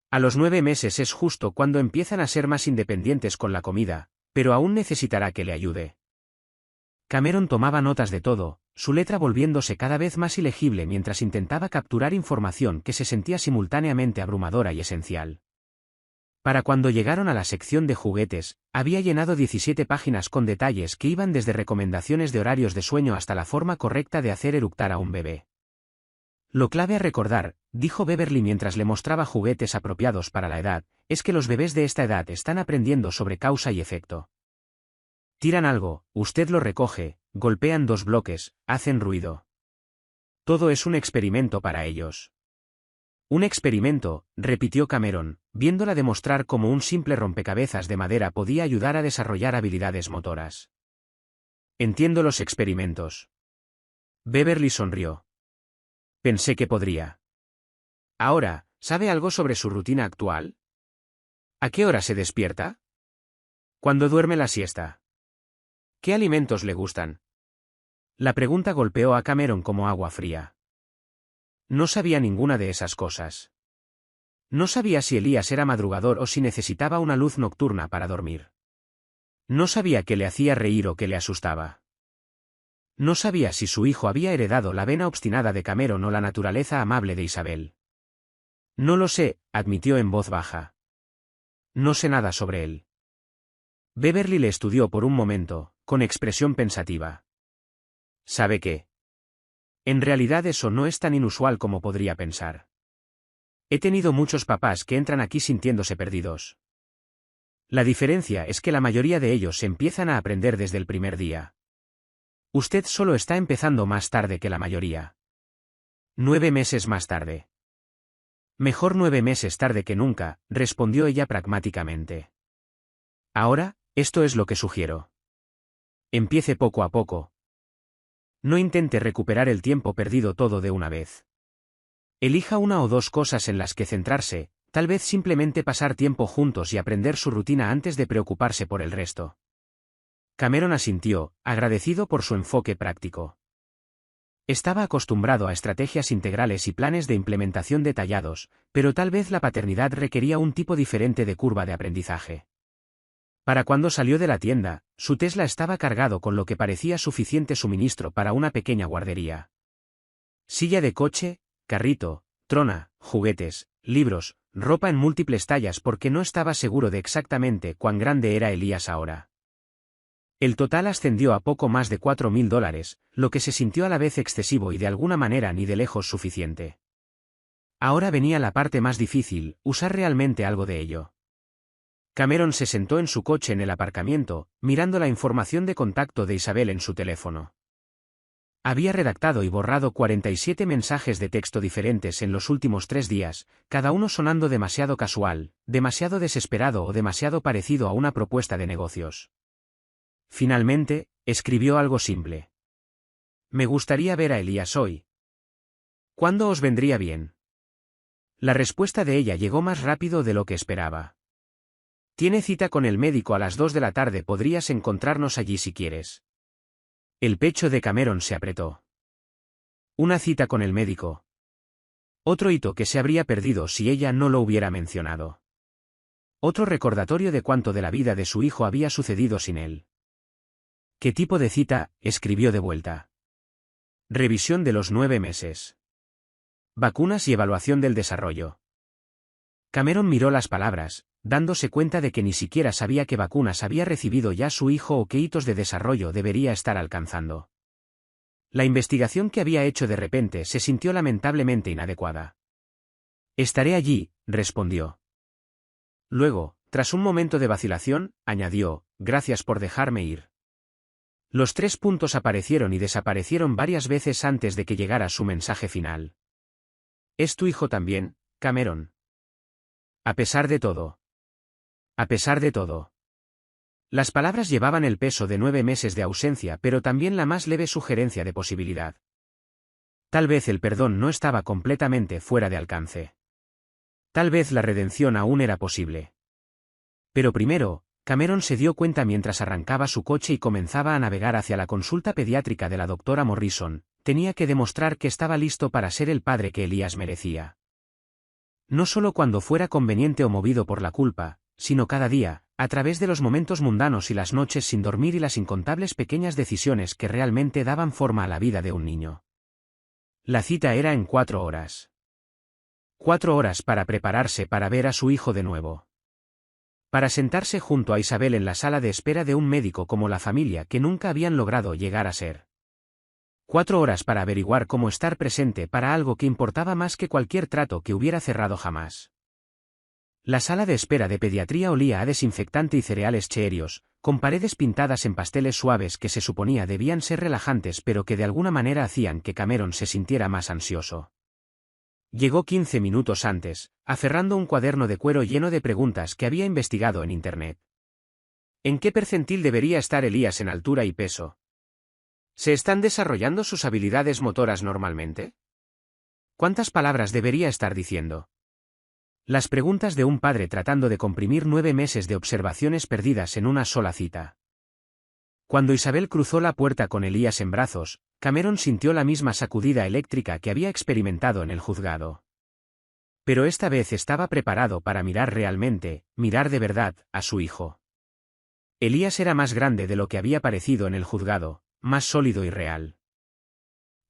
A los 9 meses es justo cuando empiezan a ser más independientes con la comida, pero aún necesitará que le ayude. Cameron tomaba notas de todo, su letra volviéndose cada vez más ilegible mientras intentaba capturar información que se sentía simultáneamente abrumadora y esencial. Para cuando llegaron a la sección de juguetes, había llenado 17 páginas con detalles que iban desde recomendaciones de horarios de sueño hasta la forma correcta de hacer eructar a un bebé. Lo clave a recordar, dijo Beverly mientras le mostraba juguetes apropiados para la edad, es que los bebés de esta edad están aprendiendo sobre causa y efecto. Tiran algo, usted lo recoge, golpean 2 bloques, hacen ruido. Todo es un experimento para ellos. Un experimento, repitió Cameron, viéndola demostrar cómo un simple rompecabezas de madera podía ayudar a desarrollar habilidades motoras. Entiendo los experimentos. Beverly sonrió. Pensé que podría. Ahora, ¿sabe algo sobre su rutina actual? ¿A qué hora se despierta? ¿Cuándo duerme la siesta? ¿Qué alimentos le gustan? La pregunta golpeó a Cameron como agua fría. No sabía ninguna de esas cosas. No sabía si Elías era madrugador o si necesitaba una luz nocturna para dormir. No sabía qué le hacía reír o qué le asustaba. No sabía si su hijo había heredado la vena obstinada de Cameron o la naturaleza amable de Isabel. No lo sé, admitió en voz baja. No sé nada sobre él. Beverly le estudió por un momento, con expresión pensativa. ¿Sabe qué? En realidad eso no es tan inusual como podría pensar. He tenido muchos papás que entran aquí sintiéndose perdidos. La diferencia es que la mayoría de ellos empiezan a aprender desde el primer día. Usted solo está empezando más tarde que la mayoría. 9 meses más tarde. Mejor 9 meses tarde que nunca, respondió ella pragmáticamente. Ahora, esto es lo que sugiero. Empiece poco a poco. No intente recuperar el tiempo perdido todo de una vez. Elija 1 o 2 cosas en las que centrarse, tal vez simplemente pasar tiempo juntos y aprender su rutina antes de preocuparse por el resto. Cameron asintió, agradecido por su enfoque práctico. Estaba acostumbrado a estrategias integrales y planes de implementación detallados, pero tal vez la paternidad requería un tipo diferente de curva de aprendizaje. Para cuando salió de la tienda, su Tesla estaba cargado con lo que parecía suficiente suministro para una pequeña guardería. Silla de coche, carrito, trona, juguetes, libros, ropa en múltiples tallas porque no estaba seguro de exactamente cuán grande era Elías ahora. El total ascendió a poco más de $4.000, lo que se sintió a la vez excesivo y de alguna manera ni de lejos suficiente. Ahora venía la parte más difícil, usar realmente algo de ello. Cameron se sentó en su coche en el aparcamiento, mirando la información de contacto de Isabel en su teléfono. Había redactado y borrado 47 mensajes de texto diferentes en los últimos 3 días, cada uno sonando demasiado casual, demasiado desesperado o demasiado parecido a una propuesta de negocios. Finalmente, escribió algo simple. Me gustaría ver a Elías hoy. ¿Cuándo os vendría bien? La respuesta de ella llegó más rápido de lo que esperaba. Tiene cita con el médico a las 2 de la tarde, podrías encontrarnos allí si quieres. El pecho de Cameron se apretó. Una cita con el médico. Otro hito que se habría perdido si ella no lo hubiera mencionado. Otro recordatorio de cuánto de la vida de su hijo había sucedido sin él. ¿Qué tipo de cita?, escribió de vuelta. Revisión de los 9 meses. Vacunas y evaluación del desarrollo. Cameron miró las palabras, dándose cuenta de que ni siquiera sabía qué vacunas había recibido ya su hijo o qué hitos de desarrollo debería estar alcanzando. La investigación que había hecho de repente se sintió lamentablemente inadecuada. Estaré allí, respondió. Luego, tras un momento de vacilación, añadió, gracias por dejarme ir. Los 3 puntos aparecieron y desaparecieron varias veces antes de que llegara su mensaje final. ¿Es tu hijo también, Cameron? A pesar de todo. A pesar de todo. Las palabras llevaban el peso de 9 meses de ausencia, pero también la más leve sugerencia de posibilidad. Tal vez el perdón no estaba completamente fuera de alcance. Tal vez la redención aún era posible. Pero primero, Cameron se dio cuenta mientras arrancaba su coche y comenzaba a navegar hacia la consulta pediátrica de la doctora Morrison, tenía que demostrar que estaba listo para ser el padre que Elías merecía. No solo cuando fuera conveniente o movido por la culpa, sino cada día, a través de los momentos mundanos y las noches sin dormir y las incontables pequeñas decisiones que realmente daban forma a la vida de un niño. La cita era en 4 horas. 4 horas para prepararse para ver a su hijo de nuevo. Para sentarse junto a Isabel en la sala de espera de un médico como la familia que nunca habían logrado llegar a ser. 4 horas para averiguar cómo estar presente para algo que importaba más que cualquier trato que hubiera cerrado jamás. La sala de espera de pediatría olía a desinfectante y cereales cheerios, con paredes pintadas en pasteles suaves que se suponía debían ser relajantes pero que de alguna manera hacían que Cameron se sintiera más ansioso. Llegó 15 minutos antes, aferrando un cuaderno de cuero lleno de preguntas que había investigado en Internet. ¿En qué percentil debería estar Elías en altura y peso? ¿Se están desarrollando sus habilidades motoras normalmente? ¿Cuántas palabras debería estar diciendo? Las preguntas de un padre tratando de comprimir 9 meses de observaciones perdidas en una sola cita. Cuando Isabel cruzó la puerta con Elías en brazos, Cameron sintió la misma sacudida eléctrica que había experimentado en el juzgado. Pero esta vez estaba preparado para mirar realmente, mirar de verdad, a su hijo. Elías era más grande de lo que había parecido en el juzgado, más sólido y real.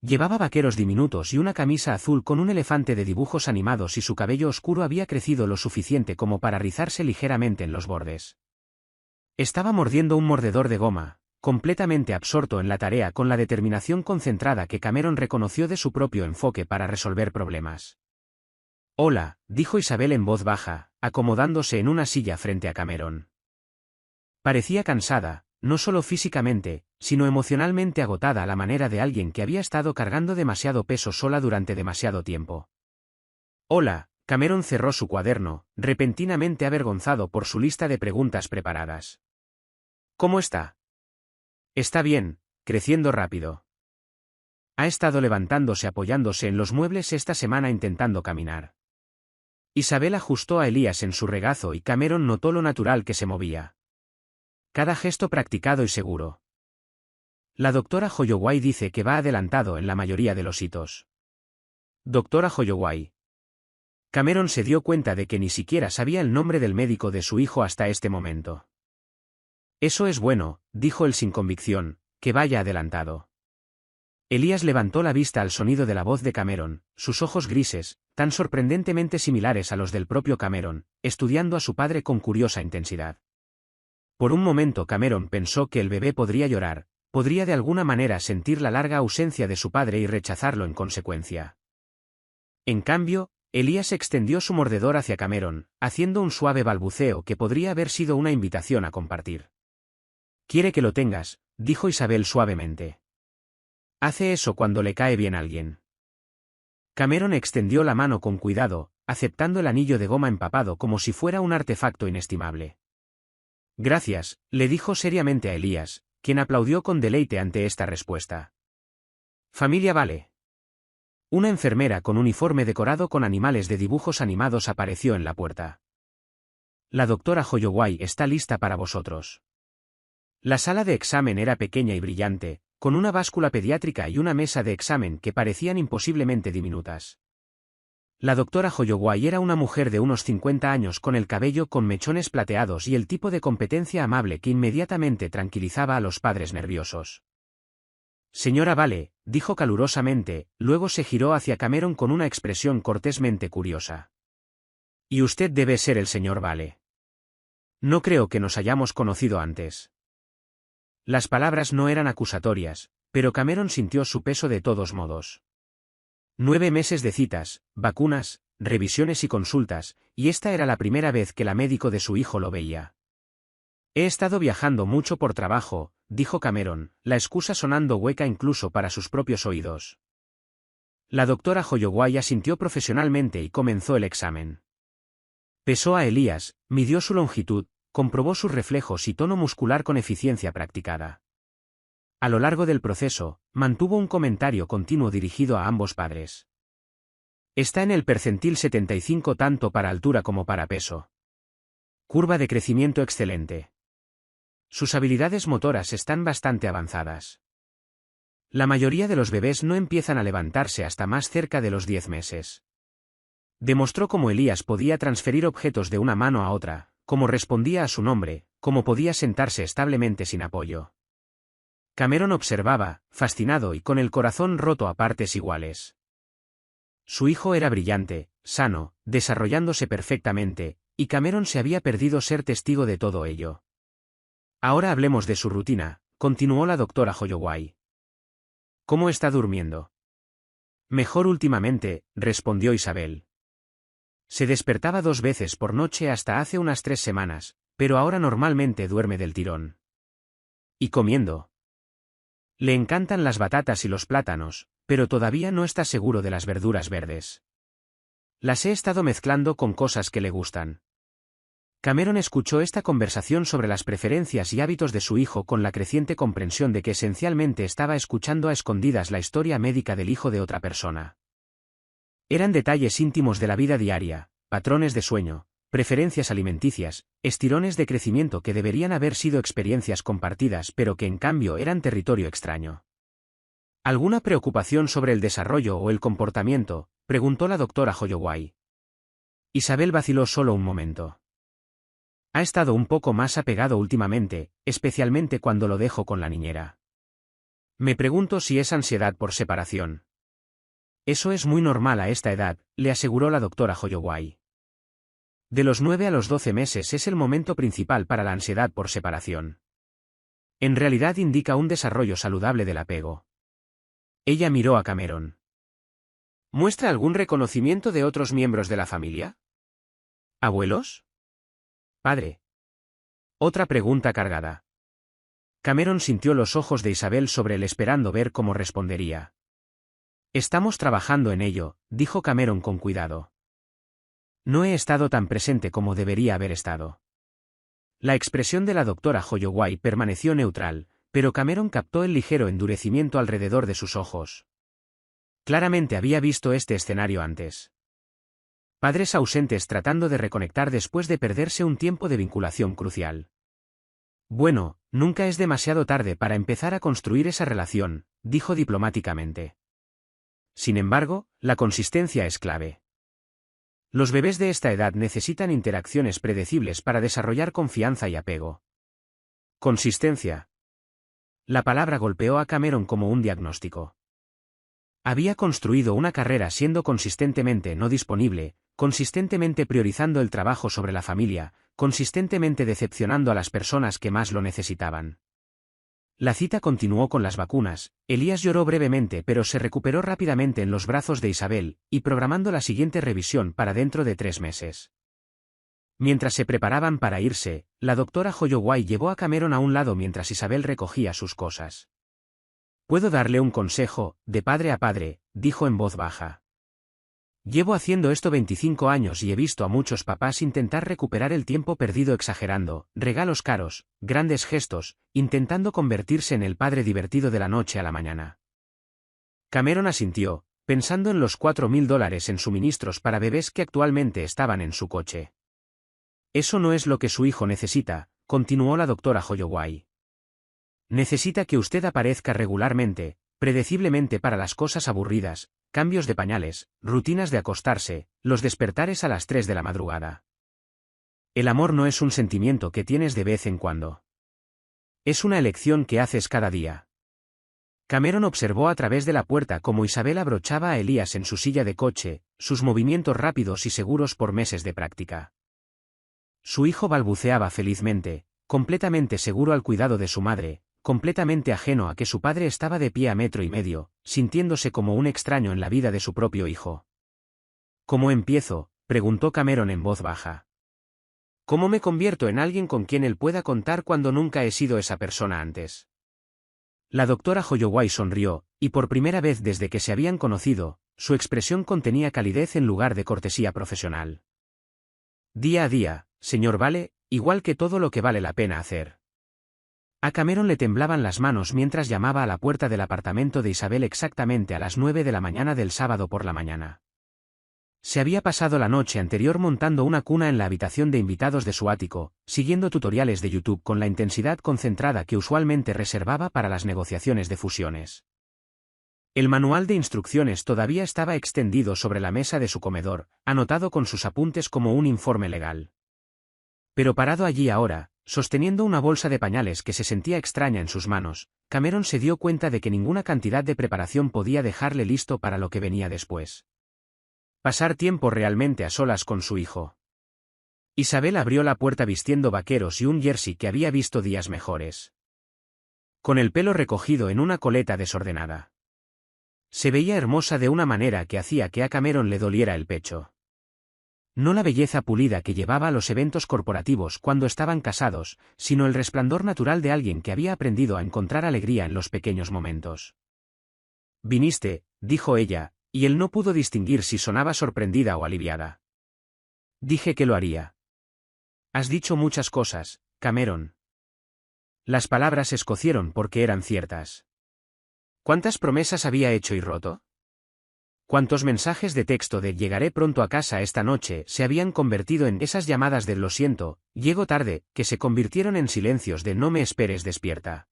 Llevaba vaqueros diminutos y una camisa azul con un elefante de dibujos animados y su cabello oscuro había crecido lo suficiente como para rizarse ligeramente en los bordes. Estaba mordiendo un mordedor de goma, completamente absorto en la tarea con la determinación concentrada que Cameron reconoció de su propio enfoque para resolver problemas. Hola, dijo Isabel en voz baja, acomodándose en una silla frente a Cameron. Parecía cansada, no solo físicamente, sino emocionalmente agotada a la manera de alguien que había estado cargando demasiado peso sola durante demasiado tiempo. Hola, Cameron cerró su cuaderno, repentinamente avergonzado por su lista de preguntas preparadas. ¿Cómo está? Está bien, creciendo rápido. Ha estado levantándose apoyándose en los muebles esta semana intentando caminar. Isabel ajustó a Elías en su regazo y Cameron notó lo natural que se movía. Cada gesto practicado y seguro. La doctora Holloway dice que va adelantado en la mayoría de los hitos. Doctora Holloway. Cameron se dio cuenta de que ni siquiera sabía el nombre del médico de su hijo hasta este momento. Eso es bueno, dijo él sin convicción, que vaya adelantado. Elías levantó la vista al sonido de la voz de Cameron, sus ojos grises, tan sorprendentemente similares a los del propio Cameron, estudiando a su padre con curiosa intensidad. Por un momento Cameron pensó que el bebé podría llorar, podría de alguna manera sentir la larga ausencia de su padre y rechazarlo en consecuencia. En cambio, Elías extendió su mordedor hacia Cameron, haciendo un suave balbuceo que podría haber sido una invitación a compartir. «Quiere que lo tengas», dijo Isabel suavemente. «Hace eso cuando le cae bien a alguien». Cameron extendió la mano con cuidado, aceptando el anillo de goma empapado como si fuera un artefacto inestimable. «Gracias», le dijo seriamente a Elías, quien aplaudió con deleite ante esta respuesta. «Familia Vale». Una enfermera con uniforme decorado con animales de dibujos animados apareció en la puerta. «La doctora Holloway está lista para vosotros». La sala de examen era pequeña y brillante, con una báscula pediátrica y una mesa de examen que parecían imposiblemente diminutas. La doctora Holloway era una mujer de unos 50 años con el cabello con mechones plateados y el tipo de competencia amable que inmediatamente tranquilizaba a los padres nerviosos. «Señora Vale», dijo calurosamente, luego se giró hacia Cameron con una expresión cortésmente curiosa. Y usted debe ser el señor Vale. No creo que nos hayamos conocido antes. Las palabras no eran acusatorias, pero Cameron sintió su peso de todos modos. 9 meses de citas, vacunas, revisiones y consultas, y esta era la primera vez que la médico de su hijo lo veía. He estado viajando mucho por trabajo, dijo Cameron, la excusa sonando hueca incluso para sus propios oídos. La doctora Holloway asintió profesionalmente y comenzó el examen. Pesó a Elías, midió su longitud, comprobó sus reflejos y tono muscular con eficiencia practicada. A lo largo del proceso, mantuvo un comentario continuo dirigido a ambos padres. Está en el percentil 75 tanto para altura como para peso. Curva de crecimiento excelente. Sus habilidades motoras están bastante avanzadas. La mayoría de los bebés no empiezan a levantarse hasta más cerca de los 10 meses. Demostró cómo Elías podía transferir objetos de una mano a otra, cómo respondía a su nombre, cómo podía sentarse establemente sin apoyo. Cameron observaba, fascinado y con el corazón roto a partes iguales. Su hijo era brillante, sano, desarrollándose perfectamente, y Cameron se había perdido ser testigo de todo ello. Ahora hablemos de su rutina, continuó la doctora Holloway. ¿Cómo está durmiendo? Mejor últimamente, respondió Isabel. Se despertaba 2 veces por noche hasta hace unas 3 semanas, pero ahora normalmente duerme del tirón. ¿Y comiendo? Le encantan las batatas y los plátanos, pero todavía no está seguro de las verduras verdes. Las he estado mezclando con cosas que le gustan. Cameron escuchó esta conversación sobre las preferencias y hábitos de su hijo con la creciente comprensión de que esencialmente estaba escuchando a escondidas la historia médica del hijo de otra persona. Eran detalles íntimos de la vida diaria, patrones de sueño, preferencias alimenticias, estirones de crecimiento que deberían haber sido experiencias compartidas pero que en cambio eran territorio extraño. ¿Alguna preocupación sobre el desarrollo o el comportamiento?, preguntó la doctora Holloway. Isabel vaciló solo un momento. Ha estado un poco más apegado últimamente, especialmente cuando lo dejo con la niñera. Me pregunto si es ansiedad por separación. Eso es muy normal a esta edad, le aseguró la doctora Holloway. De los 9 a los 12 meses es el momento principal para la ansiedad por separación. En realidad indica un desarrollo saludable del apego. Ella miró a Cameron. ¿Muestra algún reconocimiento de otros miembros de la familia? ¿Abuelos? ¿Padre? Otra pregunta cargada. Cameron sintió los ojos de Isabel sobre él esperando ver cómo respondería. Estamos trabajando en ello, dijo Cameron con cuidado. No he estado tan presente como debería haber estado. La expresión de la doctora Holloway permaneció neutral, pero Cameron captó el ligero endurecimiento alrededor de sus ojos. Claramente había visto este escenario antes. Padres ausentes tratando de reconectar después de perderse un tiempo de vinculación crucial. Bueno, nunca es demasiado tarde para empezar a construir esa relación, dijo diplomáticamente. Sin embargo, la consistencia es clave. Los bebés de esta edad necesitan interacciones predecibles para desarrollar confianza y apego. Consistencia. La palabra golpeó a Cameron como un diagnóstico. Había construido una carrera siendo consistentemente no disponible, consistentemente priorizando el trabajo sobre la familia, consistentemente decepcionando a las personas que más lo necesitaban. La cita continuó con las vacunas. Elías lloró brevemente pero se recuperó rápidamente en los brazos de Isabel, y programando la siguiente revisión para dentro de 3 meses. Mientras se preparaban para irse, la doctora Holloway llevó a Cameron a un lado mientras Isabel recogía sus cosas. «Puedo darle un consejo, de padre a padre», dijo en voz baja. «Llevo haciendo esto 25 años y he visto a muchos papás intentar recuperar el tiempo perdido exagerando, regalos caros, grandes gestos, intentando convertirse en el padre divertido de la noche a la mañana». Cameron asintió, pensando en los $4.000 en suministros para bebés que actualmente estaban en su coche. «Eso no es lo que su hijo necesita», continuó la doctora Holloway. «Necesita que usted aparezca regularmente, predeciblemente para las cosas aburridas, cambios de pañales, rutinas de acostarse, los despertares a las 3 de la madrugada. El amor no es un sentimiento que tienes de vez en cuando. Es una elección que haces cada día. Cameron observó a través de la puerta cómo Isabel abrochaba a Elías en su silla de coche, sus movimientos rápidos y seguros por meses de práctica. Su hijo balbuceaba felizmente, completamente seguro al cuidado de su madre, completamente ajeno a que su padre estaba de pie a 1,5 metros, sintiéndose como un extraño en la vida de su propio hijo. ¿Cómo empiezo?, preguntó Cameron en voz baja. ¿Cómo me convierto en alguien con quien él pueda contar cuando nunca he sido esa persona antes? La doctora Holloway sonrió, y por primera vez desde que se habían conocido, su expresión contenía calidez en lugar de cortesía profesional. Día a día, señor Vale, igual que todo lo que vale la pena hacer. A Cameron le temblaban las manos mientras llamaba a la puerta del apartamento de Isabel exactamente a las 9 de la mañana del sábado por la mañana. Se había pasado la noche anterior montando una cuna en la habitación de invitados de su ático, siguiendo tutoriales de YouTube con la intensidad concentrada que usualmente reservaba para las negociaciones de fusiones. El manual de instrucciones todavía estaba extendido sobre la mesa de su comedor, anotado con sus apuntes como un informe legal. Pero parado allí ahora, sosteniendo una bolsa de pañales que se sentía extraña en sus manos, Cameron se dio cuenta de que ninguna cantidad de preparación podía dejarle listo para lo que venía después. Pasar tiempo realmente a solas con su hijo. Isabel abrió la puerta vistiendo vaqueros y un jersey que había visto días mejores. Con el pelo recogido en una coleta desordenada. Se veía hermosa de una manera que hacía que a Cameron le doliera el pecho. No la belleza pulida que llevaba a los eventos corporativos cuando estaban casados, sino el resplandor natural de alguien que había aprendido a encontrar alegría en los pequeños momentos. «Viniste», dijo ella, y él no pudo distinguir si sonaba sorprendida o aliviada. «Dije que lo haría». «Has dicho muchas cosas, Cameron». Las palabras escocieron porque eran ciertas. ¿Cuántas promesas había hecho y roto? ¿Cuántos mensajes de texto de «llegaré pronto a casa esta noche» se habían convertido en esas llamadas de «lo siento, llego tarde», que se convirtieron en silencios de «no me esperes despierta»?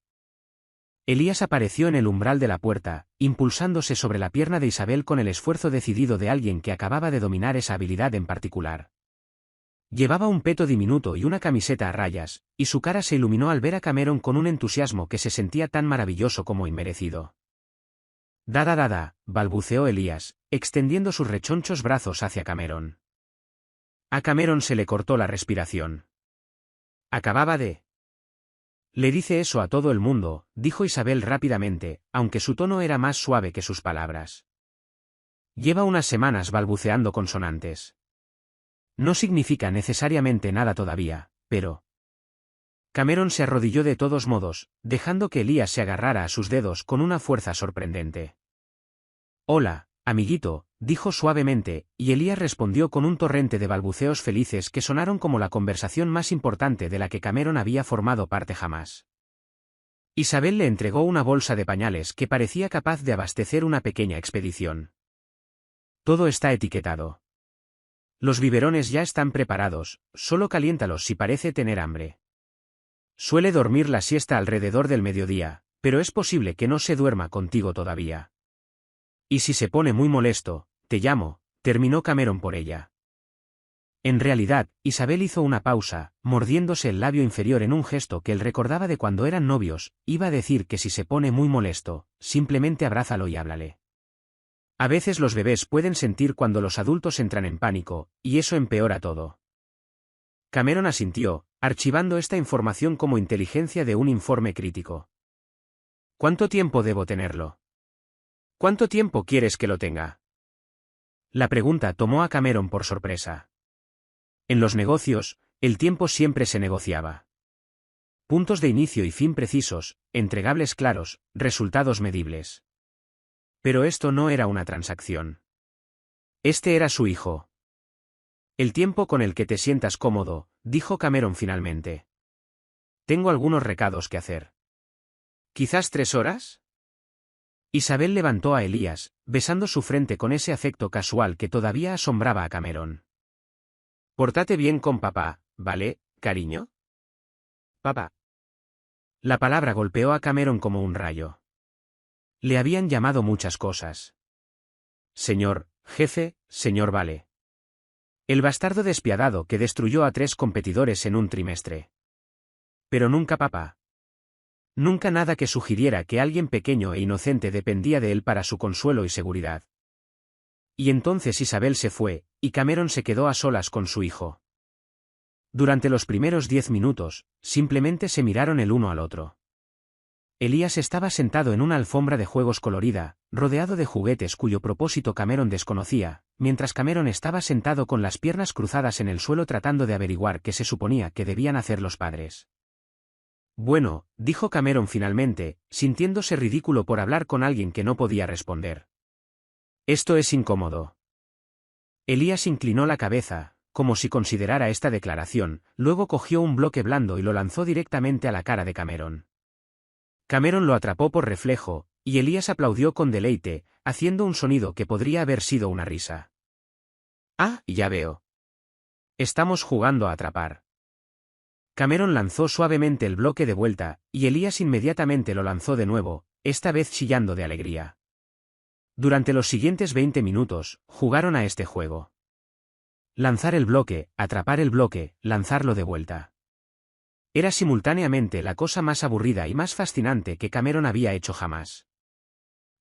Elías apareció en el umbral de la puerta, impulsándose sobre la pierna de Isabel con el esfuerzo decidido de alguien que acababa de dominar esa habilidad en particular. Llevaba un peto diminuto y una camiseta a rayas, y su cara se iluminó al ver a Cameron con un entusiasmo que se sentía tan maravilloso como inmerecido. Da, balbuceó Elías, extendiendo sus rechonchos brazos hacia Cameron. A Cameron se le cortó la respiración. Acababa de... «Le dice eso a todo el mundo», dijo Isabel rápidamente, aunque su tono era más suave que sus palabras. «Lleva unas semanas balbuceando consonantes. No significa necesariamente nada todavía, pero...». Cameron se arrodilló de todos modos, dejando que Elías se agarrara a sus dedos con una fuerza sorprendente. «Hola, amiguito», dijo suavemente, y Elías respondió con un torrente de balbuceos felices que sonaron como la conversación más importante de la que Cameron había formado parte jamás. Isabel le entregó una bolsa de pañales que parecía capaz de abastecer una pequeña expedición. «Todo está etiquetado. Los biberones ya están preparados, solo caliéntalos si parece tener hambre. Suele dormir la siesta alrededor del mediodía, pero es posible que no se duerma contigo todavía. Y si se pone muy molesto, te llamo», terminó Cameron por ella. En realidad, Isabel hizo una pausa, mordiéndose el labio inferior en un gesto que él recordaba de cuando eran novios. Iba a decir que si se pone muy molesto, simplemente abrázalo y háblale. A veces los bebés pueden sentir cuando los adultos entran en pánico, y eso empeora todo. Cameron asintió, archivando esta información como inteligencia de un informe crítico. «¿Cuánto tiempo debo tenerlo? ¿Cuánto tiempo quieres que lo tenga?». La pregunta tomó a Cameron por sorpresa. En los negocios, el tiempo siempre se negociaba. Puntos de inicio y fin precisos, entregables claros, resultados medibles. Pero esto no era una transacción. Este era su hijo. «El tiempo con el que te sientas cómodo», dijo Cameron finalmente. «Tengo algunos recados que hacer». «¿Quizás 3 horas?» Isabel levantó a Elías, besando su frente con ese afecto casual que todavía asombraba a Cameron. «Pórtate bien con papá, ¿vale, cariño?» «Papá». La palabra golpeó a Cameron como un rayo. Le habían llamado muchas cosas. Señor, jefe, señor Vale. El bastardo despiadado que destruyó a 3 competidores en un trimestre. Pero nunca papá. Nunca nada que sugiriera que alguien pequeño e inocente dependía de él para su consuelo y seguridad. Y entonces Isabel se fue, y Cameron se quedó a solas con su hijo. Durante los primeros 10 minutos, simplemente se miraron el uno al otro. Elías estaba sentado en una alfombra de juegos colorida, rodeado de juguetes cuyo propósito Cameron desconocía, mientras Cameron estaba sentado con las piernas cruzadas en el suelo tratando de averiguar qué se suponía que debían hacer los padres. Bueno, dijo Cameron finalmente, sintiéndose ridículo por hablar con alguien que no podía responder. Esto es incómodo. Elías inclinó la cabeza, como si considerara esta declaración, luego cogió un bloque blando y lo lanzó directamente a la cara de Cameron. Cameron lo atrapó por reflejo, y Elías aplaudió con deleite, haciendo un sonido que podría haber sido una risa. Ah, ya veo. Estamos jugando a atrapar. Cameron lanzó suavemente el bloque de vuelta, y Elías inmediatamente lo lanzó de nuevo, esta vez chillando de alegría. Durante los siguientes 20 minutos, jugaron a este juego. Lanzar el bloque, atrapar el bloque, lanzarlo de vuelta. Era simultáneamente la cosa más aburrida y más fascinante que Cameron había hecho jamás.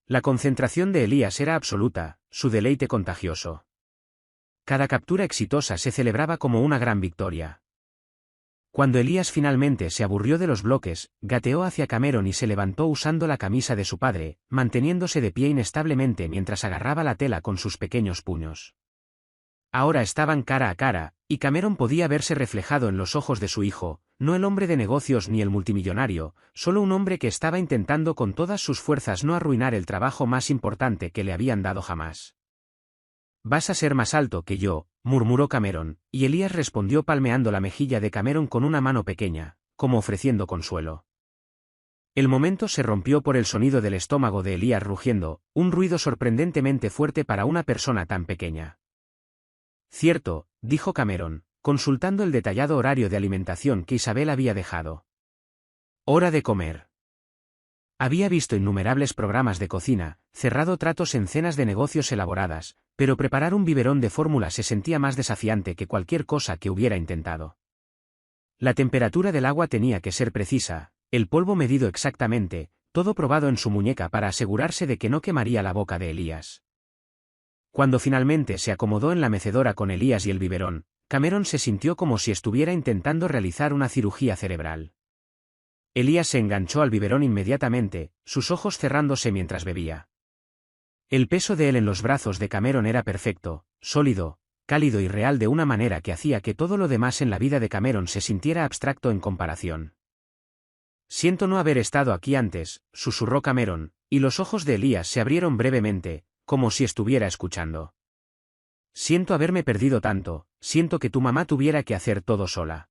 La concentración de Elías era absoluta, su deleite contagioso. Cada captura exitosa se celebraba como una gran victoria. Cuando Elías finalmente se aburrió de los bloques, gateó hacia Cameron y se levantó usando la camisa de su padre, manteniéndose de pie inestablemente mientras agarraba la tela con sus pequeños puños. Ahora estaban cara a cara, y Cameron podía verse reflejado en los ojos de su hijo, no el hombre de negocios ni el multimillonario, solo un hombre que estaba intentando con todas sus fuerzas no arruinar el trabajo más importante que le habían dado jamás. «Vas a ser más alto que yo», murmuró Cameron, y Elías respondió palmeando la mejilla de Cameron con una mano pequeña, como ofreciendo consuelo. El momento se rompió por el sonido del estómago de Elías rugiendo, un ruido sorprendentemente fuerte para una persona tan pequeña. «Cierto», dijo Cameron, consultando el detallado horario de alimentación que Isabel había dejado. «Hora de comer». Había visto innumerables programas de cocina, cerrado tratos en cenas de negocios elaboradas, pero preparar un biberón de fórmula se sentía más desafiante que cualquier cosa que hubiera intentado. La temperatura del agua tenía que ser precisa, el polvo medido exactamente, todo probado en su muñeca para asegurarse de que no quemaría la boca de Elías. Cuando finalmente se acomodó en la mecedora con Elías y el biberón, Cameron se sintió como si estuviera intentando realizar una cirugía cerebral. Elías se enganchó al biberón inmediatamente, sus ojos cerrándose mientras bebía. El peso de él en los brazos de Cameron era perfecto, sólido, cálido y real de una manera que hacía que todo lo demás en la vida de Cameron se sintiera abstracto en comparación. «Siento no haber estado aquí antes», susurró Cameron, y los ojos de Elías se abrieron brevemente, como si estuviera escuchando. «Siento haberme perdido tanto, siento que tu mamá tuviera que hacer todo sola».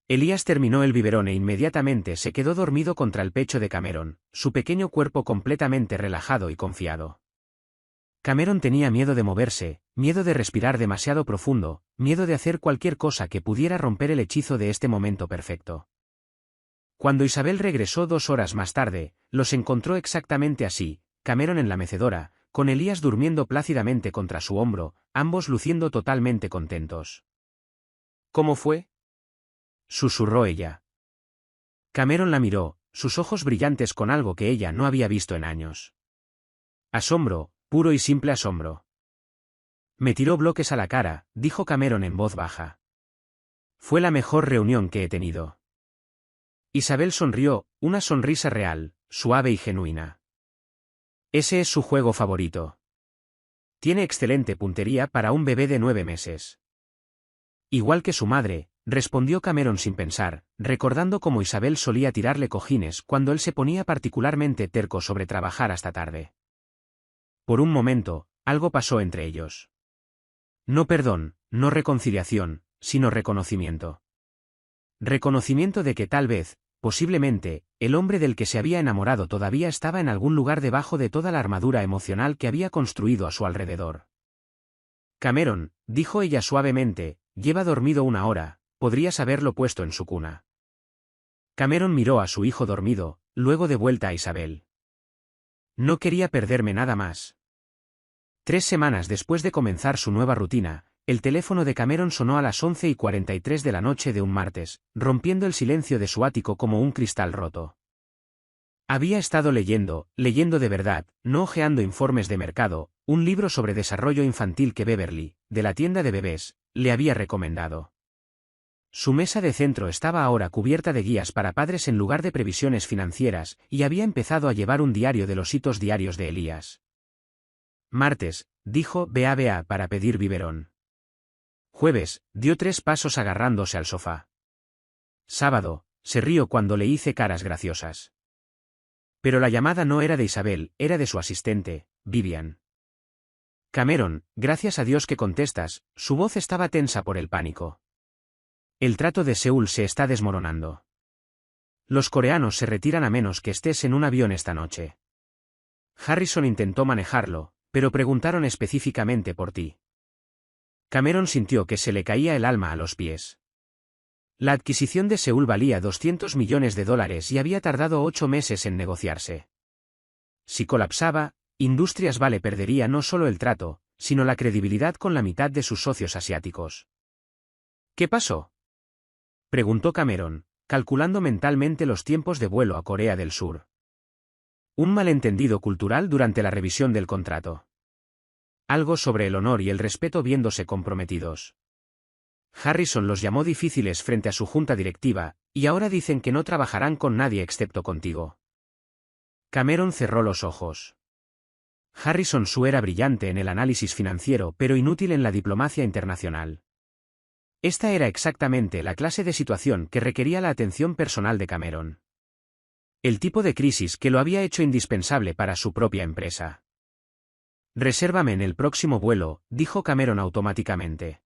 Elías terminó el biberón e inmediatamente se quedó dormido contra el pecho de Cameron, su pequeño cuerpo completamente relajado y confiado. Cameron tenía miedo de moverse, miedo de respirar demasiado profundo, miedo de hacer cualquier cosa que pudiera romper el hechizo de este momento perfecto. Cuando Isabel regresó 2 horas más tarde, los encontró exactamente así, Cameron en la mecedora, con Elías durmiendo plácidamente contra su hombro, ambos luciendo totalmente contentos. «¿Cómo fue?», susurró ella. Cameron la miró, sus ojos brillantes con algo que ella no había visto en años. «Asombro, puro y simple asombro». «Me tiró bloques a la cara», dijo Cameron en voz baja. «Fue la mejor reunión que he tenido». Isabel sonrió, una sonrisa real, suave y genuina. «Ese es su juego favorito. Tiene excelente puntería para un bebé de 9 meses». «Igual que su madre», respondió Cameron sin pensar, recordando cómo Isabel solía tirarle cojines cuando él se ponía particularmente terco sobre trabajar hasta tarde. Por un momento, algo pasó entre ellos. No perdón, no reconciliación, sino reconocimiento. Reconocimiento de que tal vez, posiblemente, el hombre del que se había enamorado todavía estaba en algún lugar debajo de toda la armadura emocional que había construido a su alrededor. «Cameron», dijo ella suavemente, «lleva dormido 1 hora, podrías haberlo puesto en su cuna». Cameron miró a su hijo dormido, luego de vuelta a Isabel. «No quería perderme nada más». 3 semanas después de comenzar su nueva rutina, el teléfono de Cameron sonó a las 11:43 de la noche de un martes, rompiendo el silencio de su ático como un cristal roto. Había estado leyendo de verdad, no hojeando informes de mercado, un libro sobre desarrollo infantil que Beverly, de la tienda de bebés, le había recomendado. Su mesa de centro estaba ahora cubierta de guías para padres en lugar de previsiones financieras, y había empezado a llevar un diario de los hitos diarios de Elías. Martes, dijo BABA para pedir biberón. Jueves, dio 3 pasos agarrándose al sofá. Sábado, se rió cuando le hice caras graciosas. Pero la llamada no era de Isabel, era de su asistente, Vivian. Cameron, gracias a Dios que contestas, su voz estaba tensa por el pánico. El trato de Seúl se está desmoronando. Los coreanos se retiran a menos que estés en un avión esta noche. Harrison intentó manejarlo, pero preguntaron específicamente por ti. Cameron sintió que se le caía el alma a los pies. La adquisición de Seúl valía $200 millones y había tardado 8 meses en negociarse. Si colapsaba, Industrias Vale perdería no solo el trato, sino la credibilidad con la mitad de sus socios asiáticos. ¿Qué pasó?, preguntó Cameron, calculando mentalmente los tiempos de vuelo a Corea del Sur. Un malentendido cultural durante la revisión del contrato. Algo sobre el honor y el respeto viéndose comprometidos. Harrison los llamó difíciles frente a su junta directiva, y ahora dicen que no trabajarán con nadie excepto contigo. Cameron cerró los ojos. Harrison Su era brillante en el análisis financiero pero inútil en la diplomacia internacional. Esta era exactamente la clase de situación que requería la atención personal de Cameron. El tipo de crisis que lo había hecho indispensable para su propia empresa. Resérvame en el próximo vuelo, dijo Cameron automáticamente.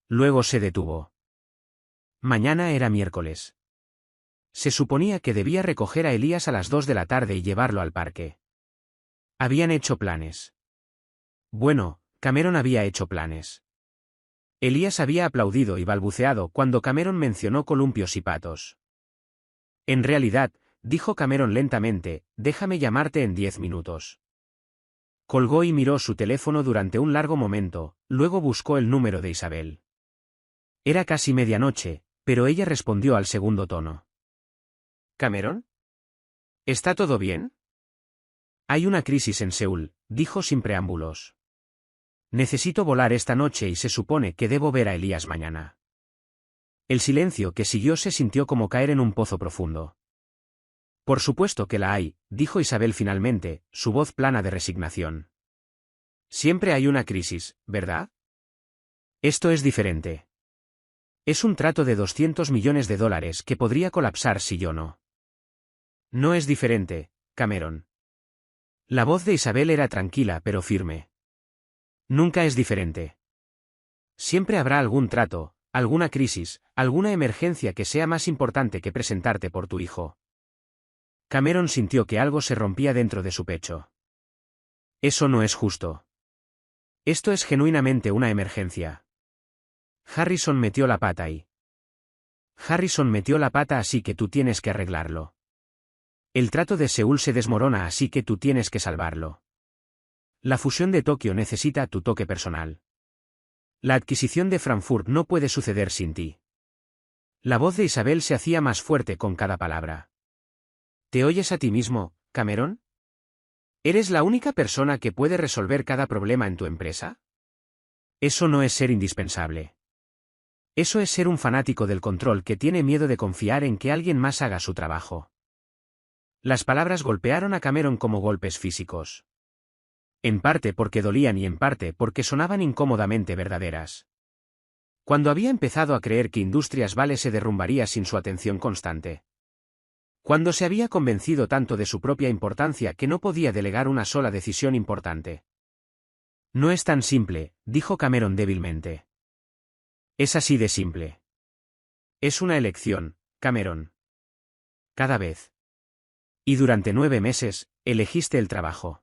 Luego se detuvo. Mañana era miércoles. Se suponía que debía recoger a Elías a las 2 de la tarde y llevarlo al parque. Habían hecho planes. Bueno, Cameron había hecho planes. Elías había aplaudido y balbuceado cuando Cameron mencionó columpios y patos. En realidad, dijo Cameron lentamente, déjame llamarte en 10 minutos. Colgó y miró su teléfono durante un largo momento, luego buscó el número de Isabel. Era casi medianoche, pero ella respondió al segundo tono. ¿Cameron? ¿Está todo bien? Hay una crisis en Seúl, dijo sin preámbulos. Necesito volar esta noche y se supone que debo ver a Elías mañana. El silencio que siguió se sintió como caer en un pozo profundo. Por supuesto que la hay, dijo Isabel finalmente, su voz plana de resignación. Siempre hay una crisis, ¿verdad? Esto es diferente. Es un trato de $200 millones que podría colapsar si yo no. No es diferente, Cameron. La voz de Isabel era tranquila pero firme. Nunca es diferente. Siempre habrá algún trato, alguna crisis, alguna emergencia que sea más importante que presentarte por tu hijo. Cameron sintió que algo se rompía dentro de su pecho. Eso no es justo. Esto es genuinamente una emergencia. Harrison metió la pata ahí. Harrison metió la pata así que tú tienes que arreglarlo. El trato de Seúl se desmorona así que tú tienes que salvarlo. La fusión de Tokio necesita tu toque personal. La adquisición de Frankfurt no puede suceder sin ti. La voz de Isabel se hacía más fuerte con cada palabra. ¿Te oyes a ti mismo, Cameron? ¿Eres la única persona que puede resolver cada problema en tu empresa? Eso no es ser indispensable. Eso es ser un fanático del control que tiene miedo de confiar en que alguien más haga su trabajo. Las palabras golpearon a Cameron como golpes físicos. En parte porque dolían y en parte porque sonaban incómodamente verdaderas. Cuando había empezado a creer que Industrias Vale se derrumbaría sin su atención constante. Cuando se había convencido tanto de su propia importancia que no podía delegar una sola decisión importante. No es tan simple, dijo Cameron débilmente. Es así de simple. Es una elección, Cameron. Cada vez. Y durante 9 meses, elegiste el trabajo.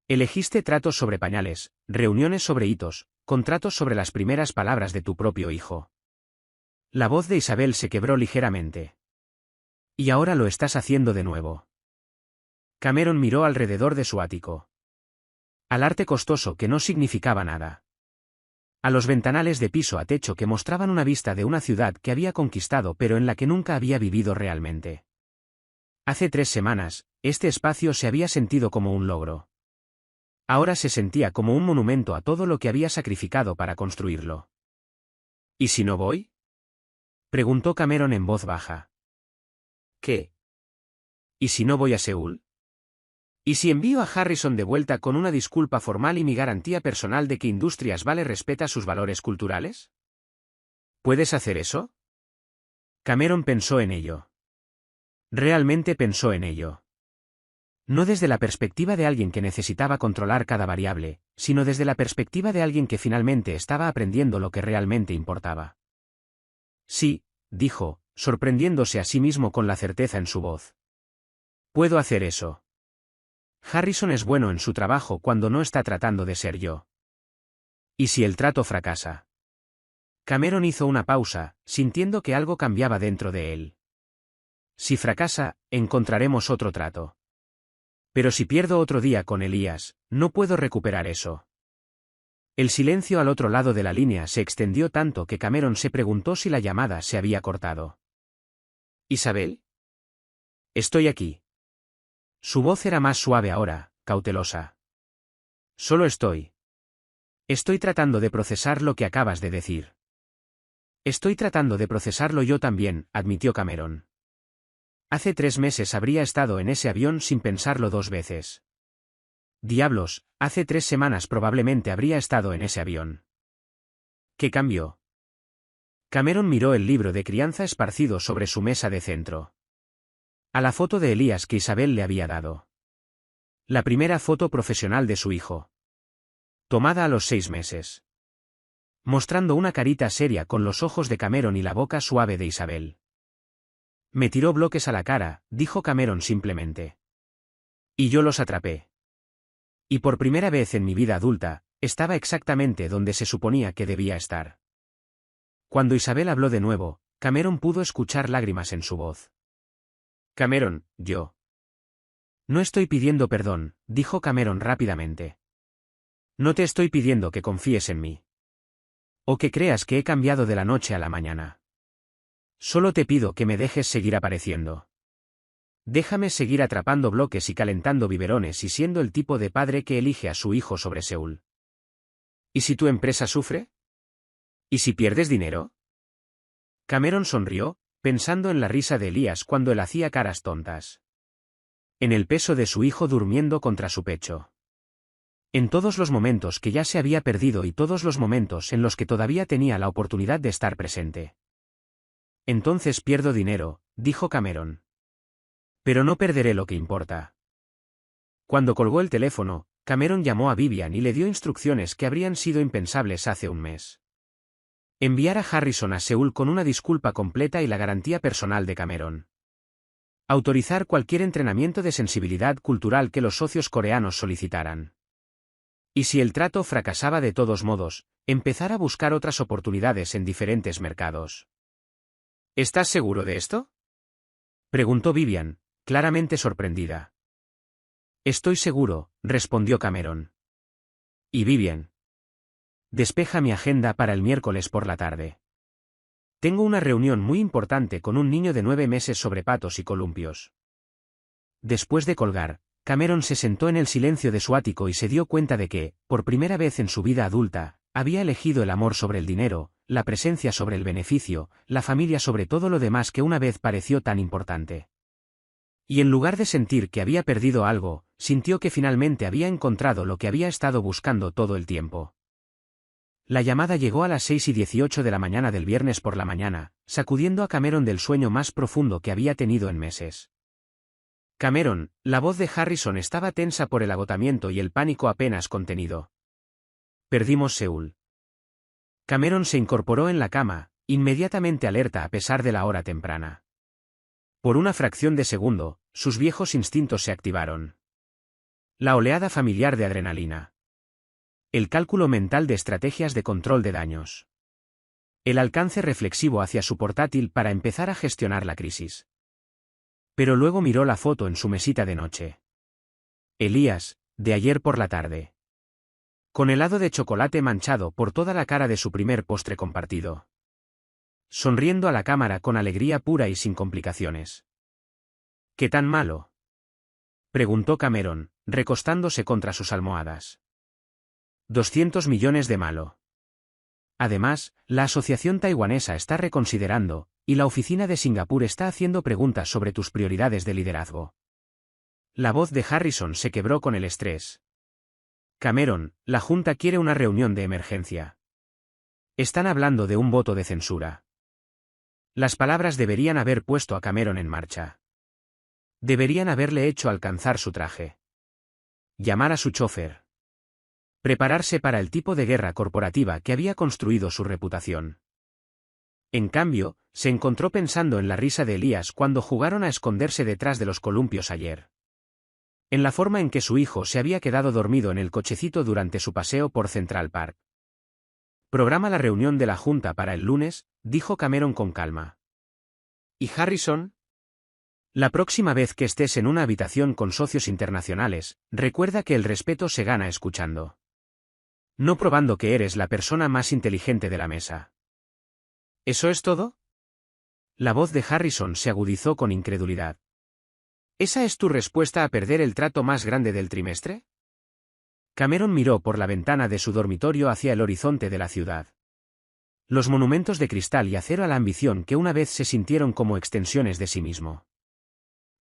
Elegiste tratos sobre pañales, reuniones sobre hitos, contratos sobre las primeras palabras de tu propio hijo. La voz de Isabel se quebró ligeramente. Y ahora lo estás haciendo de nuevo. Cameron miró alrededor de su ático. Al arte costoso que no significaba nada. A los ventanales de piso a techo que mostraban una vista de una ciudad que había conquistado pero en la que nunca había vivido realmente. Hace 3 semanas, este espacio se había sentido como un logro. Ahora se sentía como un monumento a todo lo que había sacrificado para construirlo. ¿Y si no voy? Preguntó Cameron en voz baja. ¿Qué? ¿Y si no voy a Seúl? ¿Y si envío a Harrison de vuelta con una disculpa formal y mi garantía personal de que Industrias Vale respeta sus valores culturales? ¿Puedes hacer eso? Cameron pensó en ello. Realmente pensó en ello. No desde la perspectiva de alguien que necesitaba controlar cada variable, sino desde la perspectiva de alguien que finalmente estaba aprendiendo lo que realmente importaba. Sí, dijo, sorprendiéndose a sí mismo con la certeza en su voz. Puedo hacer eso. Harrison es bueno en su trabajo cuando no está tratando de ser yo. ¿Y si el trato fracasa? Cameron hizo una pausa, sintiendo que algo cambiaba dentro de él. Si fracasa, encontraremos otro trato. Pero si pierdo otro día con Elías, no puedo recuperar eso. El silencio al otro lado de la línea se extendió tanto que Cameron se preguntó si la llamada se había cortado. ¿Isabel? Estoy aquí. Su voz era más suave ahora, cautelosa. Solo estoy. Estoy tratando de procesar lo que acabas de decir. Estoy tratando de procesarlo yo también, admitió Cameron. Hace 3 meses habría estado en ese avión sin pensarlo 2 veces. Diablos, hace 3 semanas probablemente habría estado en ese avión. ¿Qué cambió? Cameron miró el libro de crianza esparcido sobre su mesa de centro. A la foto de Elías que Isabel le había dado. La primera foto profesional de su hijo. Tomada a los 6 meses. Mostrando una carita seria con los ojos de Cameron y la boca suave de Isabel. Me tiró bloques a la cara, dijo Cameron simplemente. Y yo los atrapé. Y por primera vez en mi vida adulta, estaba exactamente donde se suponía que debía estar. Cuando Isabel habló de nuevo, Cameron pudo escuchar lágrimas en su voz. Cameron, yo. No estoy pidiendo perdón, dijo Cameron rápidamente. No te estoy pidiendo que confíes en mí. O que creas que he cambiado de la noche a la mañana. Solo te pido que me dejes seguir apareciendo. Déjame seguir atrapando bloques y calentando biberones y siendo el tipo de padre que elige a su hijo sobre Seúl. ¿Y si tu empresa sufre? ¿Y si pierdes dinero? Cameron sonrió, pensando en la risa de Elías cuando él hacía caras tontas. En el peso de su hijo durmiendo contra su pecho. En todos los momentos que ya se había perdido y todos los momentos en los que todavía tenía la oportunidad de estar presente. Entonces pierdo dinero, dijo Cameron. Pero no perderé lo que importa. Cuando colgó el teléfono, Cameron llamó a Vivian y le dio instrucciones que habrían sido impensables hace un mes. Enviar a Harrison a Seúl con una disculpa completa y la garantía personal de Cameron. Autorizar cualquier entrenamiento de sensibilidad cultural que los socios coreanos solicitaran. Y si el trato fracasaba de todos modos, empezar a buscar otras oportunidades en diferentes mercados. ¿Estás seguro de esto? Preguntó Vivian, claramente sorprendida. Estoy seguro, respondió Cameron. Y Vivian. Despeja mi agenda para el miércoles por la tarde. Tengo una reunión muy importante con un niño de 9 meses sobre patos y columpios. Después de colgar, Cameron se sentó en el silencio de su ático y se dio cuenta de que, por primera vez en su vida adulta, había elegido el amor sobre el dinero, la presencia sobre el beneficio, la familia sobre todo lo demás que una vez pareció tan importante. Y en lugar de sentir que había perdido algo, sintió que finalmente había encontrado lo que había estado buscando todo el tiempo. La llamada llegó a las 6:18 de la mañana del viernes por la mañana, sacudiendo a Cameron del sueño más profundo que había tenido en meses. Cameron, la voz de Harrison estaba tensa por el agotamiento y el pánico apenas contenido. Perdimos Seúl. Cameron se incorporó en la cama, inmediatamente alerta a pesar de la hora temprana. Por una fracción de segundo, sus viejos instintos se activaron. La oleada familiar de adrenalina. El cálculo mental de estrategias de control de daños. El alcance reflexivo hacia su portátil para empezar a gestionar la crisis. Pero luego miró la foto en su mesita de noche. Elías, de ayer por la tarde. Con helado de chocolate manchado por toda la cara de su primer postre compartido. Sonriendo a la cámara con alegría pura y sin complicaciones. ¿Qué tan malo?, preguntó Cameron, recostándose contra sus almohadas. 200 millones de malo. Además, la asociación taiwanesa está reconsiderando, y la oficina de Singapur está haciendo preguntas sobre tus prioridades de liderazgo. La voz de Harrison se quebró con el estrés. Cameron, la Junta quiere una reunión de emergencia. Están hablando de un voto de censura. Las palabras deberían haber puesto a Cameron en marcha. Deberían haberle hecho alcanzar su traje. Llamar a su chofer. Prepararse para el tipo de guerra corporativa que había construido su reputación. En cambio, se encontró pensando en la risa de Elías cuando jugaron a esconderse detrás de los columpios ayer. En la forma en que su hijo se había quedado dormido en el cochecito durante su paseo por Central Park. Programa la reunión de la Junta para el lunes, dijo Cameron con calma. ¿Y Harrison? La próxima vez que estés en una habitación con socios internacionales, recuerda que el respeto se gana escuchando. No probando que eres la persona más inteligente de la mesa. ¿Eso es todo? La voz de Harrison se agudizó con incredulidad. ¿Esa es tu respuesta a perder el trato más grande del trimestre? Cameron miró por la ventana de su dormitorio hacia el horizonte de la ciudad. Los monumentos de cristal y acero a la ambición que una vez se sintieron como extensiones de sí mismo.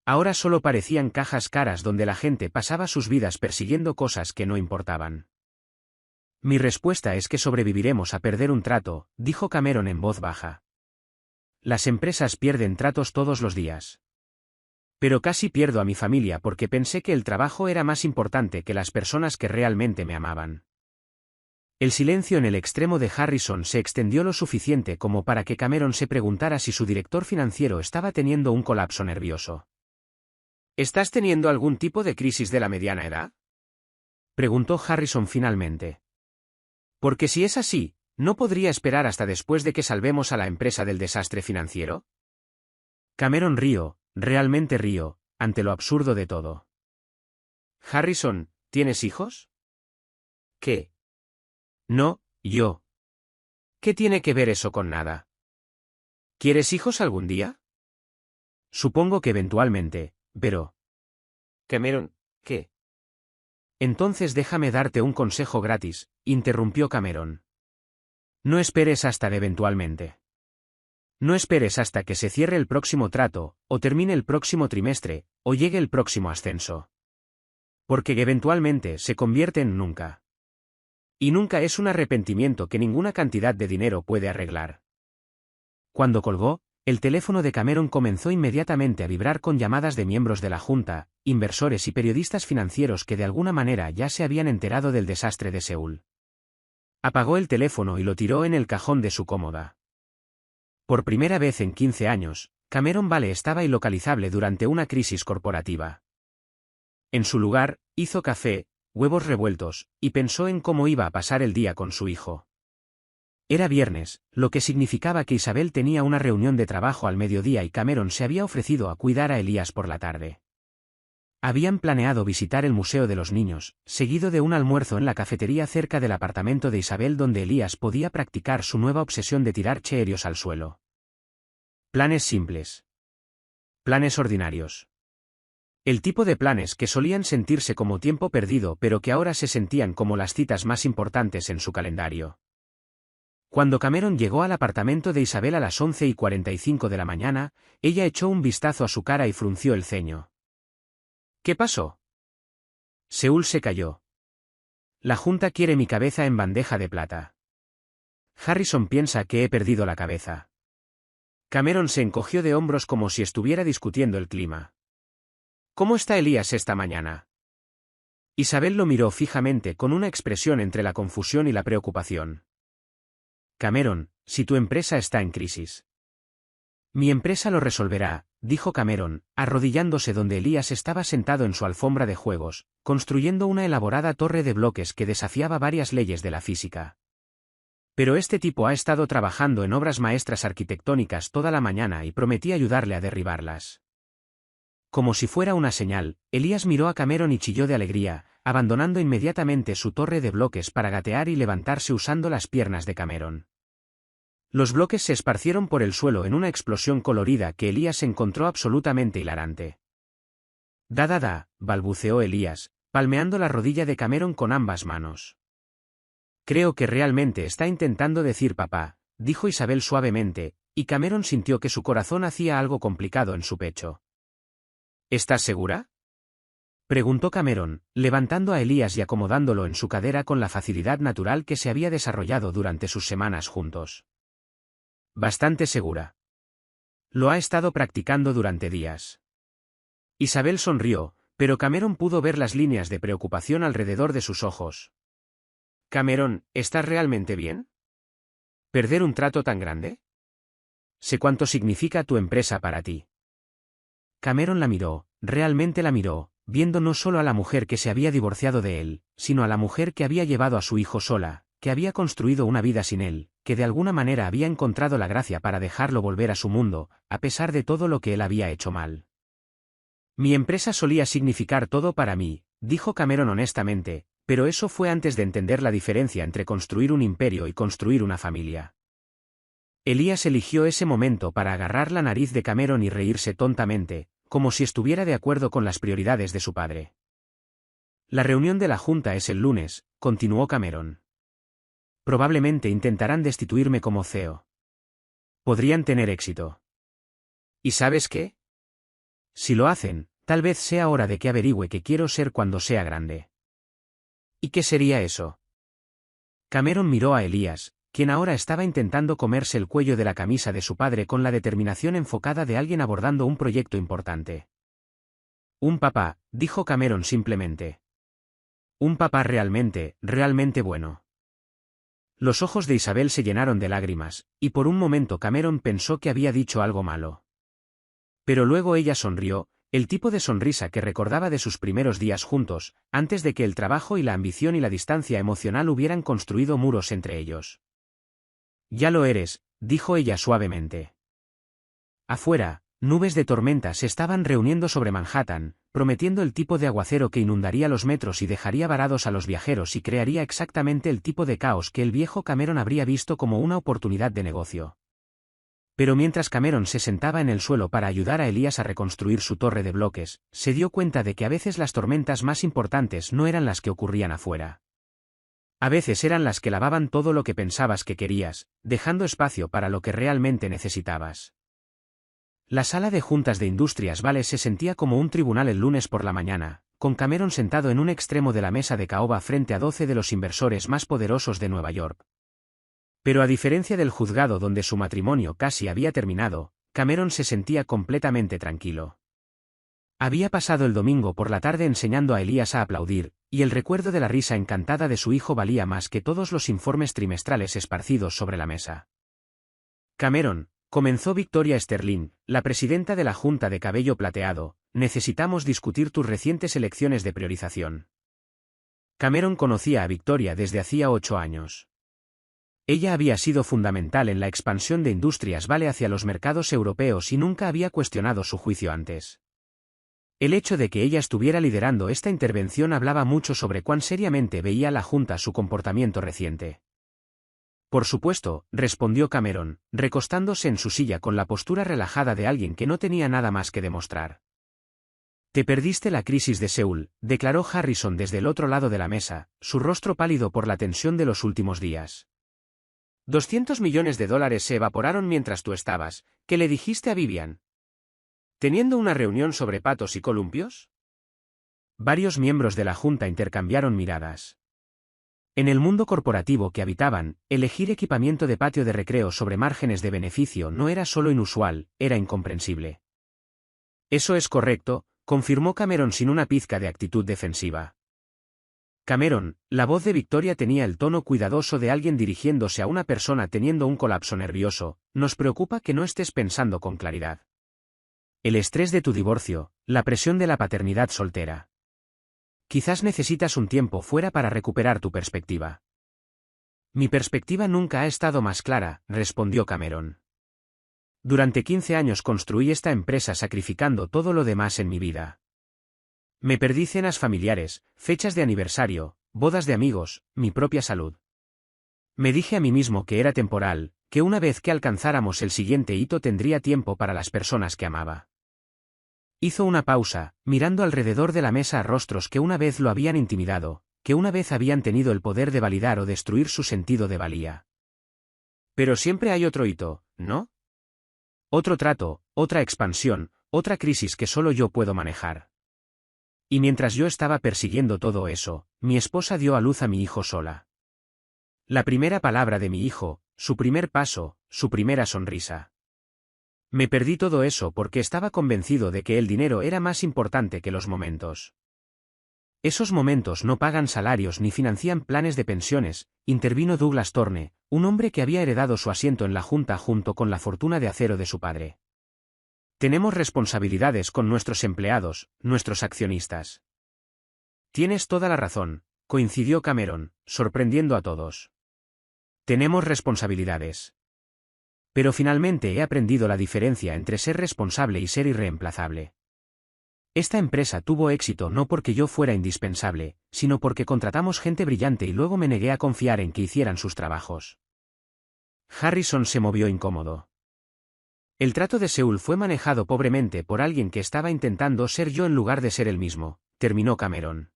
Ahora solo parecían cajas caras donde la gente pasaba sus vidas persiguiendo cosas que no importaban. Mi respuesta es que sobreviviremos a perder un trato, dijo Cameron en voz baja. Las empresas pierden tratos todos los días. Pero casi pierdo a mi familia porque pensé que el trabajo era más importante que las personas que realmente me amaban. El silencio en el extremo de Harrison se extendió lo suficiente como para que Cameron se preguntara si su director financiero estaba teniendo un colapso nervioso. ¿Estás teniendo algún tipo de crisis de la mediana edad?, preguntó Harrison finalmente. Porque si es así, ¿no podría esperar hasta después de que salvemos a la empresa del desastre financiero? Cameron rió, realmente rió, ante lo absurdo de todo. Harrison, ¿tienes hijos? ¿Qué? No, yo. ¿Qué tiene que ver eso con nada? ¿Quieres hijos algún día? Supongo que eventualmente, pero... Cameron, ¿qué? Entonces déjame darte un consejo gratis, interrumpió Cameron. No esperes hasta eventualmente. No esperes hasta que se cierre el próximo trato, o termine el próximo trimestre, o llegue el próximo ascenso. Porque eventualmente se convierte en nunca. Y nunca es un arrepentimiento que ninguna cantidad de dinero puede arreglar. Cuando colgó, el teléfono de Cameron comenzó inmediatamente a vibrar con llamadas de miembros de la Junta, inversores y periodistas financieros que de alguna manera ya se habían enterado del desastre de Seúl. Apagó el teléfono y lo tiró en el cajón de su cómoda. Por primera vez en 15 años, Cameron Vale estaba ilocalizable durante una crisis corporativa. En su lugar, hizo café, huevos revueltos, y pensó en cómo iba a pasar el día con su hijo. Era viernes, lo que significaba que Isabel tenía una reunión de trabajo al mediodía y Cameron se había ofrecido a cuidar a Elías por la tarde. Habían planeado visitar el Museo de los Niños, seguido de un almuerzo en la cafetería cerca del apartamento de Isabel donde Elías podía practicar su nueva obsesión de tirar cheerios al suelo. Planes simples. Planes ordinarios. El tipo de planes que solían sentirse como tiempo perdido pero que ahora se sentían como las citas más importantes en su calendario. Cuando Cameron llegó al apartamento de Isabel a las 11:45 de la mañana, ella echó un vistazo a su cara y frunció el ceño. ¿Qué pasó? Seúl se cayó. La Junta quiere mi cabeza en bandeja de plata. Harrison piensa que he perdido la cabeza. Cameron se encogió de hombros como si estuviera discutiendo el clima. ¿Cómo está Elías esta mañana? Isabel lo miró fijamente con una expresión entre la confusión y la preocupación. Cameron, si tu empresa está en crisis. Mi empresa lo resolverá, dijo Cameron, arrodillándose donde Elías estaba sentado en su alfombra de juegos, construyendo una elaborada torre de bloques que desafiaba varias leyes de la física. Pero este tipo ha estado trabajando en obras maestras arquitectónicas toda la mañana y prometí ayudarle a derribarlas. Como si fuera una señal, Elías miró a Cameron y chilló de alegría, abandonando inmediatamente su torre de bloques para gatear y levantarse usando las piernas de Cameron. Los bloques se esparcieron por el suelo en una explosión colorida que Elías encontró absolutamente hilarante. balbuceó Elías, palmeando la rodilla de Cameron con ambas manos. Creo que realmente está intentando decir papá, dijo Isabel suavemente, y Cameron sintió que su corazón hacía algo complicado en su pecho. ¿Estás segura? Preguntó Cameron, levantando a Elías y acomodándolo en su cadera con la facilidad natural que se había desarrollado durante sus semanas juntos. Bastante segura. Lo ha estado practicando durante días. Isabel sonrió, pero Cameron pudo ver las líneas de preocupación alrededor de sus ojos. Cameron, ¿estás realmente bien? ¿Perder un trato tan grande? Sé cuánto significa tu empresa para ti. Cameron la miró, realmente la miró, viendo no solo a la mujer que se había divorciado de él, sino a la mujer que había llevado a su hijo sola, que había construido una vida sin él, que de alguna manera había encontrado la gracia para dejarlo volver a su mundo, a pesar de todo lo que él había hecho mal. Mi empresa solía significar todo para mí, dijo Cameron honestamente, pero eso fue antes de entender la diferencia entre construir un imperio y construir una familia. Elías eligió ese momento para agarrar la nariz de Cameron y reírse tontamente, como si estuviera de acuerdo con las prioridades de su padre. La reunión de la Junta es el lunes, continuó Cameron. Probablemente intentarán destituirme como CEO. Podrían tener éxito. ¿Y sabes qué? Si lo hacen, tal vez sea hora de que averigüe qué quiero ser cuando sea grande. ¿Y qué sería eso? Cameron miró a Elías, quien ahora estaba intentando comerse el cuello de la camisa de su padre con la determinación enfocada de alguien abordando un proyecto importante. Un papá, dijo Cameron simplemente. Un papá realmente bueno. Los ojos de Isabel se llenaron de lágrimas, y por un momento Cameron pensó que había dicho algo malo. Pero luego ella sonrió, el tipo de sonrisa que recordaba de sus primeros días juntos, antes de que el trabajo y la ambición y la distancia emocional hubieran construido muros entre ellos. Ya lo eres, dijo ella suavemente. Afuera, nubes de tormenta se estaban reuniendo sobre Manhattan, prometiendo el tipo de aguacero que inundaría los metros y dejaría varados a los viajeros y crearía exactamente el tipo de caos que el viejo Cameron habría visto como una oportunidad de negocio. Pero mientras Cameron se sentaba en el suelo para ayudar a Elías a reconstruir su torre de bloques, se dio cuenta de que a veces las tormentas más importantes no eran las que ocurrían afuera. A veces eran las que lavaban todo lo que pensabas que querías, dejando espacio para lo que realmente necesitabas. La sala de juntas de Industrias Vale se sentía como un tribunal el lunes por la mañana, con Cameron sentado en un extremo de la mesa de caoba frente a 12 de los inversores más poderosos de Nueva York. Pero a diferencia del juzgado donde su matrimonio casi había terminado, Cameron se sentía completamente tranquilo. Había pasado el domingo por la tarde enseñando a Elías a aplaudir, y el recuerdo de la risa encantada de su hijo valía más que todos los informes trimestrales esparcidos sobre la mesa. Cameron, comenzó Victoria Sterling, la presidenta de la Junta de Cabello Plateado, necesitamos discutir tus recientes elecciones de priorización. Cameron conocía a Victoria desde hacía 8 años. Ella había sido fundamental en la expansión de Industrias Vale hacia los mercados europeos y nunca había cuestionado su juicio antes. El hecho de que ella estuviera liderando esta intervención hablaba mucho sobre cuán seriamente veía la Junta su comportamiento reciente. Por supuesto, respondió Cameron, recostándose en su silla con la postura relajada de alguien que no tenía nada más que demostrar. Te perdiste la crisis de Seúl, declaró Harrison desde el otro lado de la mesa, su rostro pálido por la tensión de los últimos días. $200 millones se evaporaron mientras tú estabas. ¿Qué le dijiste a Vivian? ¿Teniendo una reunión sobre patos y columpios? Varios miembros de la Junta intercambiaron miradas. En el mundo corporativo que habitaban, elegir equipamiento de patio de recreo sobre márgenes de beneficio no era solo inusual, era incomprensible. Eso es correcto, confirmó Cameron sin una pizca de actitud defensiva. Cameron, la voz de Victoria tenía el tono cuidadoso de alguien dirigiéndose a una persona teniendo un colapso nervioso, nos preocupa que no estés pensando con claridad. El estrés de tu divorcio, la presión de la paternidad soltera. Quizás necesitas un tiempo fuera para recuperar tu perspectiva. Mi perspectiva nunca ha estado más clara, respondió Cameron. Durante 15 años construí esta empresa sacrificando todo lo demás en mi vida. Me perdí cenas familiares, fechas de aniversario, bodas de amigos, mi propia salud. Me dije a mí mismo que era temporal, que una vez que alcanzáramos el siguiente hito tendría tiempo para las personas que amaba. Hizo una pausa, mirando alrededor de la mesa a rostros que una vez lo habían intimidado, que una vez habían tenido el poder de validar o destruir su sentido de valía. Pero siempre hay otro hito, ¿no? Otro trato, otra expansión, otra crisis que solo yo puedo manejar. Y mientras yo estaba persiguiendo todo eso, mi esposa dio a luz a mi hijo sola. La primera palabra de mi hijo, su primer paso, su primera sonrisa. Me perdí todo eso porque estaba convencido de que el dinero era más importante que los momentos. Esos momentos no pagan salarios ni financian planes de pensiones, intervino Douglas Thorne, un hombre que había heredado su asiento en la junta junto con la fortuna de acero de su padre. Tenemos responsabilidades con nuestros empleados, nuestros accionistas. Tienes toda la razón, coincidió Cameron, sorprendiendo a todos. Tenemos responsabilidades. Pero finalmente he aprendido la diferencia entre ser responsable y ser irreemplazable. Esta empresa tuvo éxito no porque yo fuera indispensable, sino porque contratamos gente brillante y luego me negué a confiar en que hicieran sus trabajos. Harrison se movió incómodo. El trato de Seúl fue manejado pobremente por alguien que estaba intentando ser yo en lugar de ser él mismo, terminó Cameron.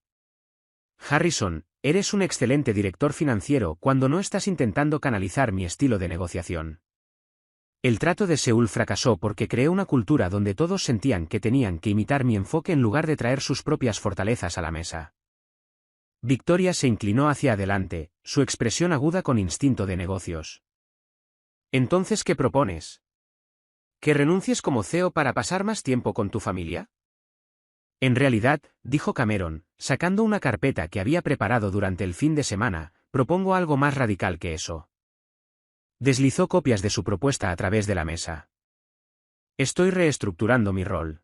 Harrison, eres un excelente director financiero cuando no estás intentando canalizar mi estilo de negociación. El trato de Seúl fracasó porque creé una cultura donde todos sentían que tenían que imitar mi enfoque en lugar de traer sus propias fortalezas a la mesa. Victoria se inclinó hacia adelante, su expresión aguda con instinto de negocios. ¿Entonces qué propones? ¿Que renuncies como CEO para pasar más tiempo con tu familia? En realidad, dijo Cameron, sacando una carpeta que había preparado durante el fin de semana, propongo algo más radical que eso. Deslizó copias de su propuesta a través de la mesa. Estoy reestructurando mi rol.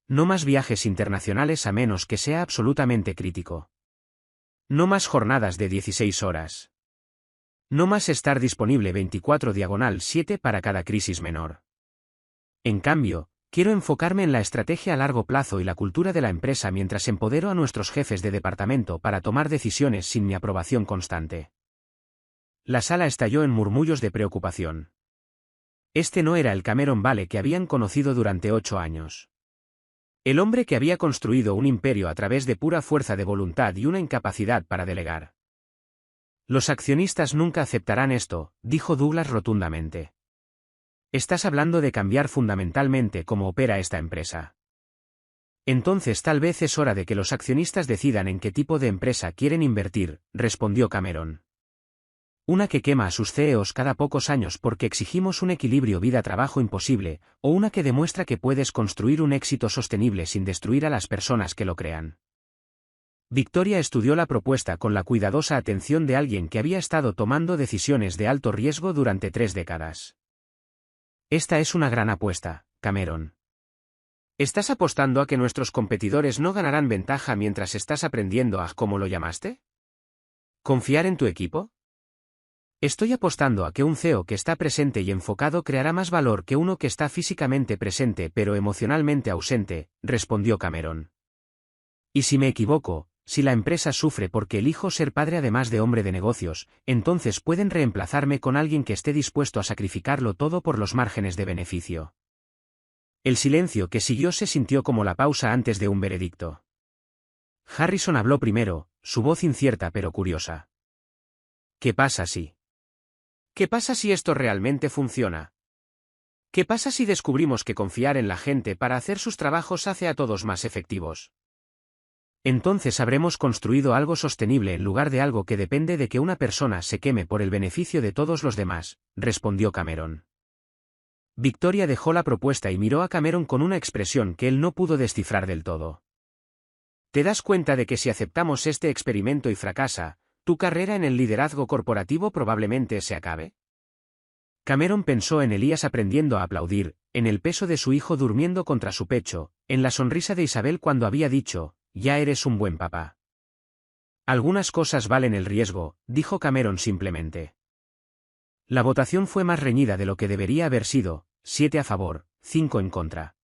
No más viajes internacionales a menos que sea absolutamente crítico. No más jornadas de 16 horas. No más estar disponible 24/7 para cada crisis menor. En cambio, quiero enfocarme en la estrategia a largo plazo y la cultura de la empresa mientras empodero a nuestros jefes de departamento para tomar decisiones sin mi aprobación constante. La sala estalló en murmullos de preocupación. Este no era el Cameron Vale que habían conocido durante 8 años. El hombre que había construido un imperio a través de pura fuerza de voluntad y una incapacidad para delegar. Los accionistas nunca aceptarán esto, dijo Douglas rotundamente. Estás hablando de cambiar fundamentalmente cómo opera esta empresa. Entonces tal vez es hora de que los accionistas decidan en qué tipo de empresa quieren invertir, respondió Cameron. Una que quema a sus CEOs cada pocos años porque exigimos un equilibrio vida-trabajo imposible, o una que demuestra que puedes construir un éxito sostenible sin destruir a las personas que lo crean. Victoria estudió la propuesta con la cuidadosa atención de alguien que había estado tomando decisiones de alto riesgo durante 3 décadas. Esta es una gran apuesta, Cameron. ¿Estás apostando a que nuestros competidores no ganarán ventaja mientras estás aprendiendo a, ¿cómo lo llamaste? ¿Confiar en tu equipo? Estoy apostando a que un CEO que está presente y enfocado creará más valor que uno que está físicamente presente pero emocionalmente ausente, respondió Cameron. Y si me equivoco, si la empresa sufre porque elijo ser padre además de hombre de negocios, entonces pueden reemplazarme con alguien que esté dispuesto a sacrificarlo todo por los márgenes de beneficio. El silencio que siguió se sintió como la pausa antes de un veredicto. Harrison habló primero, su voz incierta pero curiosa. ¿Qué pasa si? ¿Qué pasa si esto realmente funciona? ¿Qué pasa si descubrimos que confiar en la gente para hacer sus trabajos hace a todos más efectivos? Entonces habremos construido algo sostenible en lugar de algo que depende de que una persona se queme por el beneficio de todos los demás, respondió Cameron. Victoria dejó la propuesta y miró a Cameron con una expresión que él no pudo descifrar del todo. ¿Te das cuenta de que si aceptamos este experimento y fracasa, tu carrera en el liderazgo corporativo probablemente se acabe? Cameron pensó en Elías aprendiendo a aplaudir, en el peso de su hijo durmiendo contra su pecho, en la sonrisa de Isabel cuando había dicho, ya eres un buen papá. Algunas cosas valen el riesgo, dijo Cameron simplemente. La votación fue más reñida de lo que debería haber sido, 7 a favor, 5 en contra.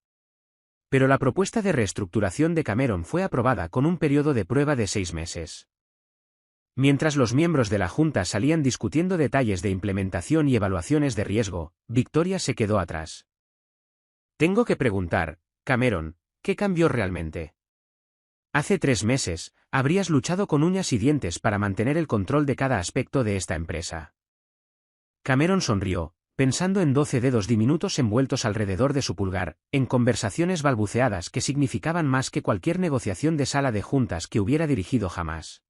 Pero la propuesta de reestructuración de Cameron fue aprobada con un periodo de prueba de 6 meses. Mientras los miembros de la Junta salían discutiendo detalles de implementación y evaluaciones de riesgo, Victoria se quedó atrás. Tengo que preguntar, Cameron, ¿qué cambió realmente? Hace 3 meses, habrías luchado con uñas y dientes para mantener el control de cada aspecto de esta empresa. Cameron sonrió, pensando en 12 dedos diminutos envueltos alrededor de su pulgar, en conversaciones balbuceadas que significaban más que cualquier negociación de sala de juntas que hubiera dirigido jamás.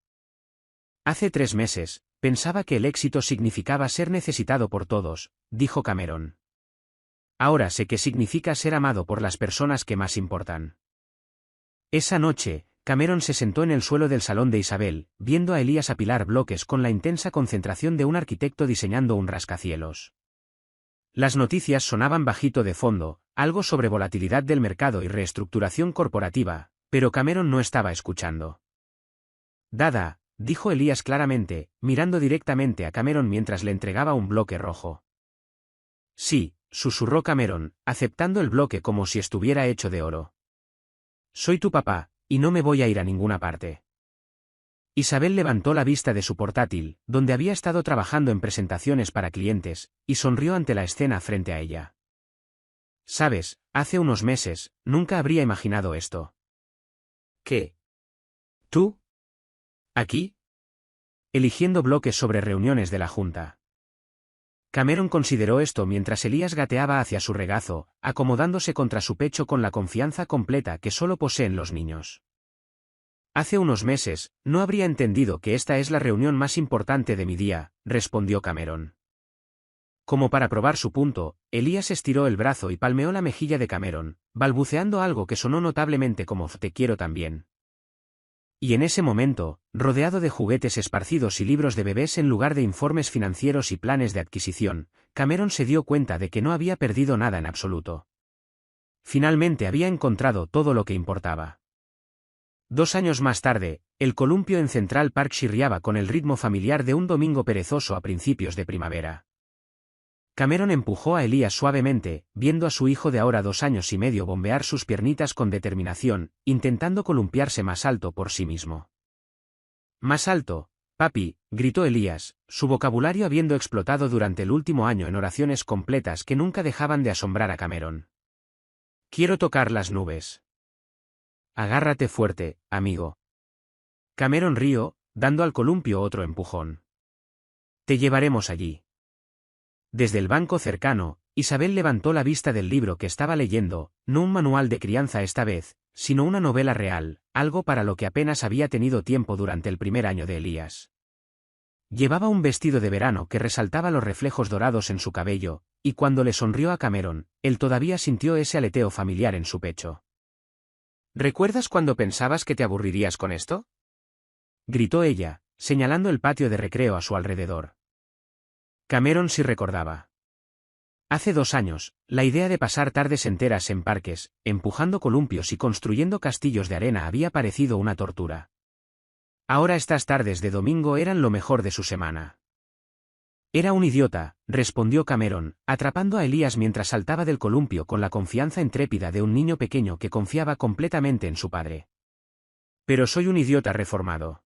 Hace 3 meses, pensaba que el éxito significaba ser necesitado por todos, dijo Cameron. Ahora sé que significa ser amado por las personas que más importan. Esa noche, Cameron se sentó en el suelo del salón de Isabel, viendo a Elías apilar bloques con la intensa concentración de un arquitecto diseñando un rascacielos. Las noticias sonaban bajito de fondo, algo sobre volatilidad del mercado y reestructuración corporativa, pero Cameron no estaba escuchando. Dada, dijo Elías claramente, mirando directamente a Cameron mientras le entregaba un bloque rojo. Sí, susurró Cameron, aceptando el bloque como si estuviera hecho de oro. Soy tu papá, y no me voy a ir a ninguna parte. Isabel levantó la vista de su portátil, donde había estado trabajando en presentaciones para clientes, y sonrió ante la escena frente a ella. Sabes, hace unos meses, nunca habría imaginado esto. ¿Qué? ¿Tú? ¿Aquí? Eligiendo bloques sobre reuniones de la Junta. Cameron consideró esto mientras Elías gateaba hacia su regazo, acomodándose contra su pecho con la confianza completa que solo poseen los niños. Hace unos meses, no habría entendido que esta es la reunión más importante de mi día, respondió Cameron. Como para probar su punto, Elías estiró el brazo y palmeó la mejilla de Cameron, balbuceando algo que sonó notablemente como «te quiero también». Y en ese momento, rodeado de juguetes esparcidos y libros de bebés en lugar de informes financieros y planes de adquisición, Cameron se dio cuenta de que no había perdido nada en absoluto. Finalmente había encontrado todo lo que importaba. 2 años más tarde, el columpio en Central Park chirriaba con el ritmo familiar de un domingo perezoso a principios de primavera. Cameron empujó a Elías suavemente, viendo a su hijo de ahora 2 años y medio bombear sus piernitas con determinación, intentando columpiarse más alto por sí mismo. «Más alto, papi», gritó Elías, su vocabulario habiendo explotado durante el último año en oraciones completas que nunca dejaban de asombrar a Cameron. «Quiero tocar las nubes». «Agárrate fuerte, amigo». Cameron rió, dando al columpio otro empujón. «Te llevaremos allí». Desde el banco cercano, Isabel levantó la vista del libro que estaba leyendo, no un manual de crianza esta vez, sino una novela real, algo para lo que apenas había tenido tiempo durante el primer año de Elías. Llevaba un vestido de verano que resaltaba los reflejos dorados en su cabello, y cuando le sonrió a Cameron, él todavía sintió ese aleteo familiar en su pecho. «¿Recuerdas cuando pensabas que te aburrirías con esto?», gritó ella, señalando el patio de recreo a su alrededor. Cameron sí recordaba. Hace 2 años, la idea de pasar tardes enteras en parques, empujando columpios y construyendo castillos de arena había parecido una tortura. Ahora estas tardes de domingo eran lo mejor de su semana. «Era un idiota», respondió Cameron, atrapando a Elías mientras saltaba del columpio con la confianza intrépida de un niño pequeño que confiaba completamente en su padre. «Pero soy un idiota reformado».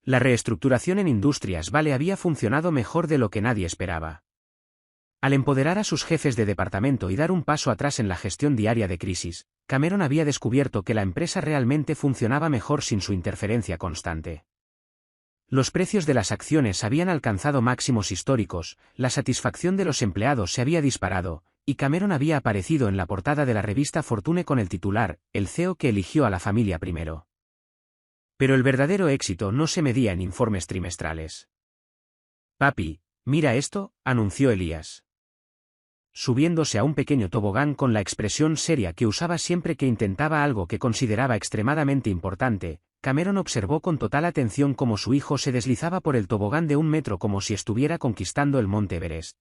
La reestructuración en Industrias Vale había funcionado mejor de lo que nadie esperaba. Al empoderar a sus jefes de departamento y dar un paso atrás en la gestión diaria de crisis, Cameron había descubierto que la empresa realmente funcionaba mejor sin su interferencia constante. Los precios de las acciones habían alcanzado máximos históricos, la satisfacción de los empleados se había disparado, y Cameron había aparecido en la portada de la revista Fortune con el titular, «El CEO que eligió a la familia primero». Pero el verdadero éxito no se medía en informes trimestrales. «Papi, mira esto», anunció Elías. Subiéndose a un pequeño tobogán con la expresión seria que usaba siempre que intentaba algo que consideraba extremadamente importante, Cameron observó con total atención cómo su hijo se deslizaba por el tobogán de 1 metro como si estuviera conquistando el monte Everest.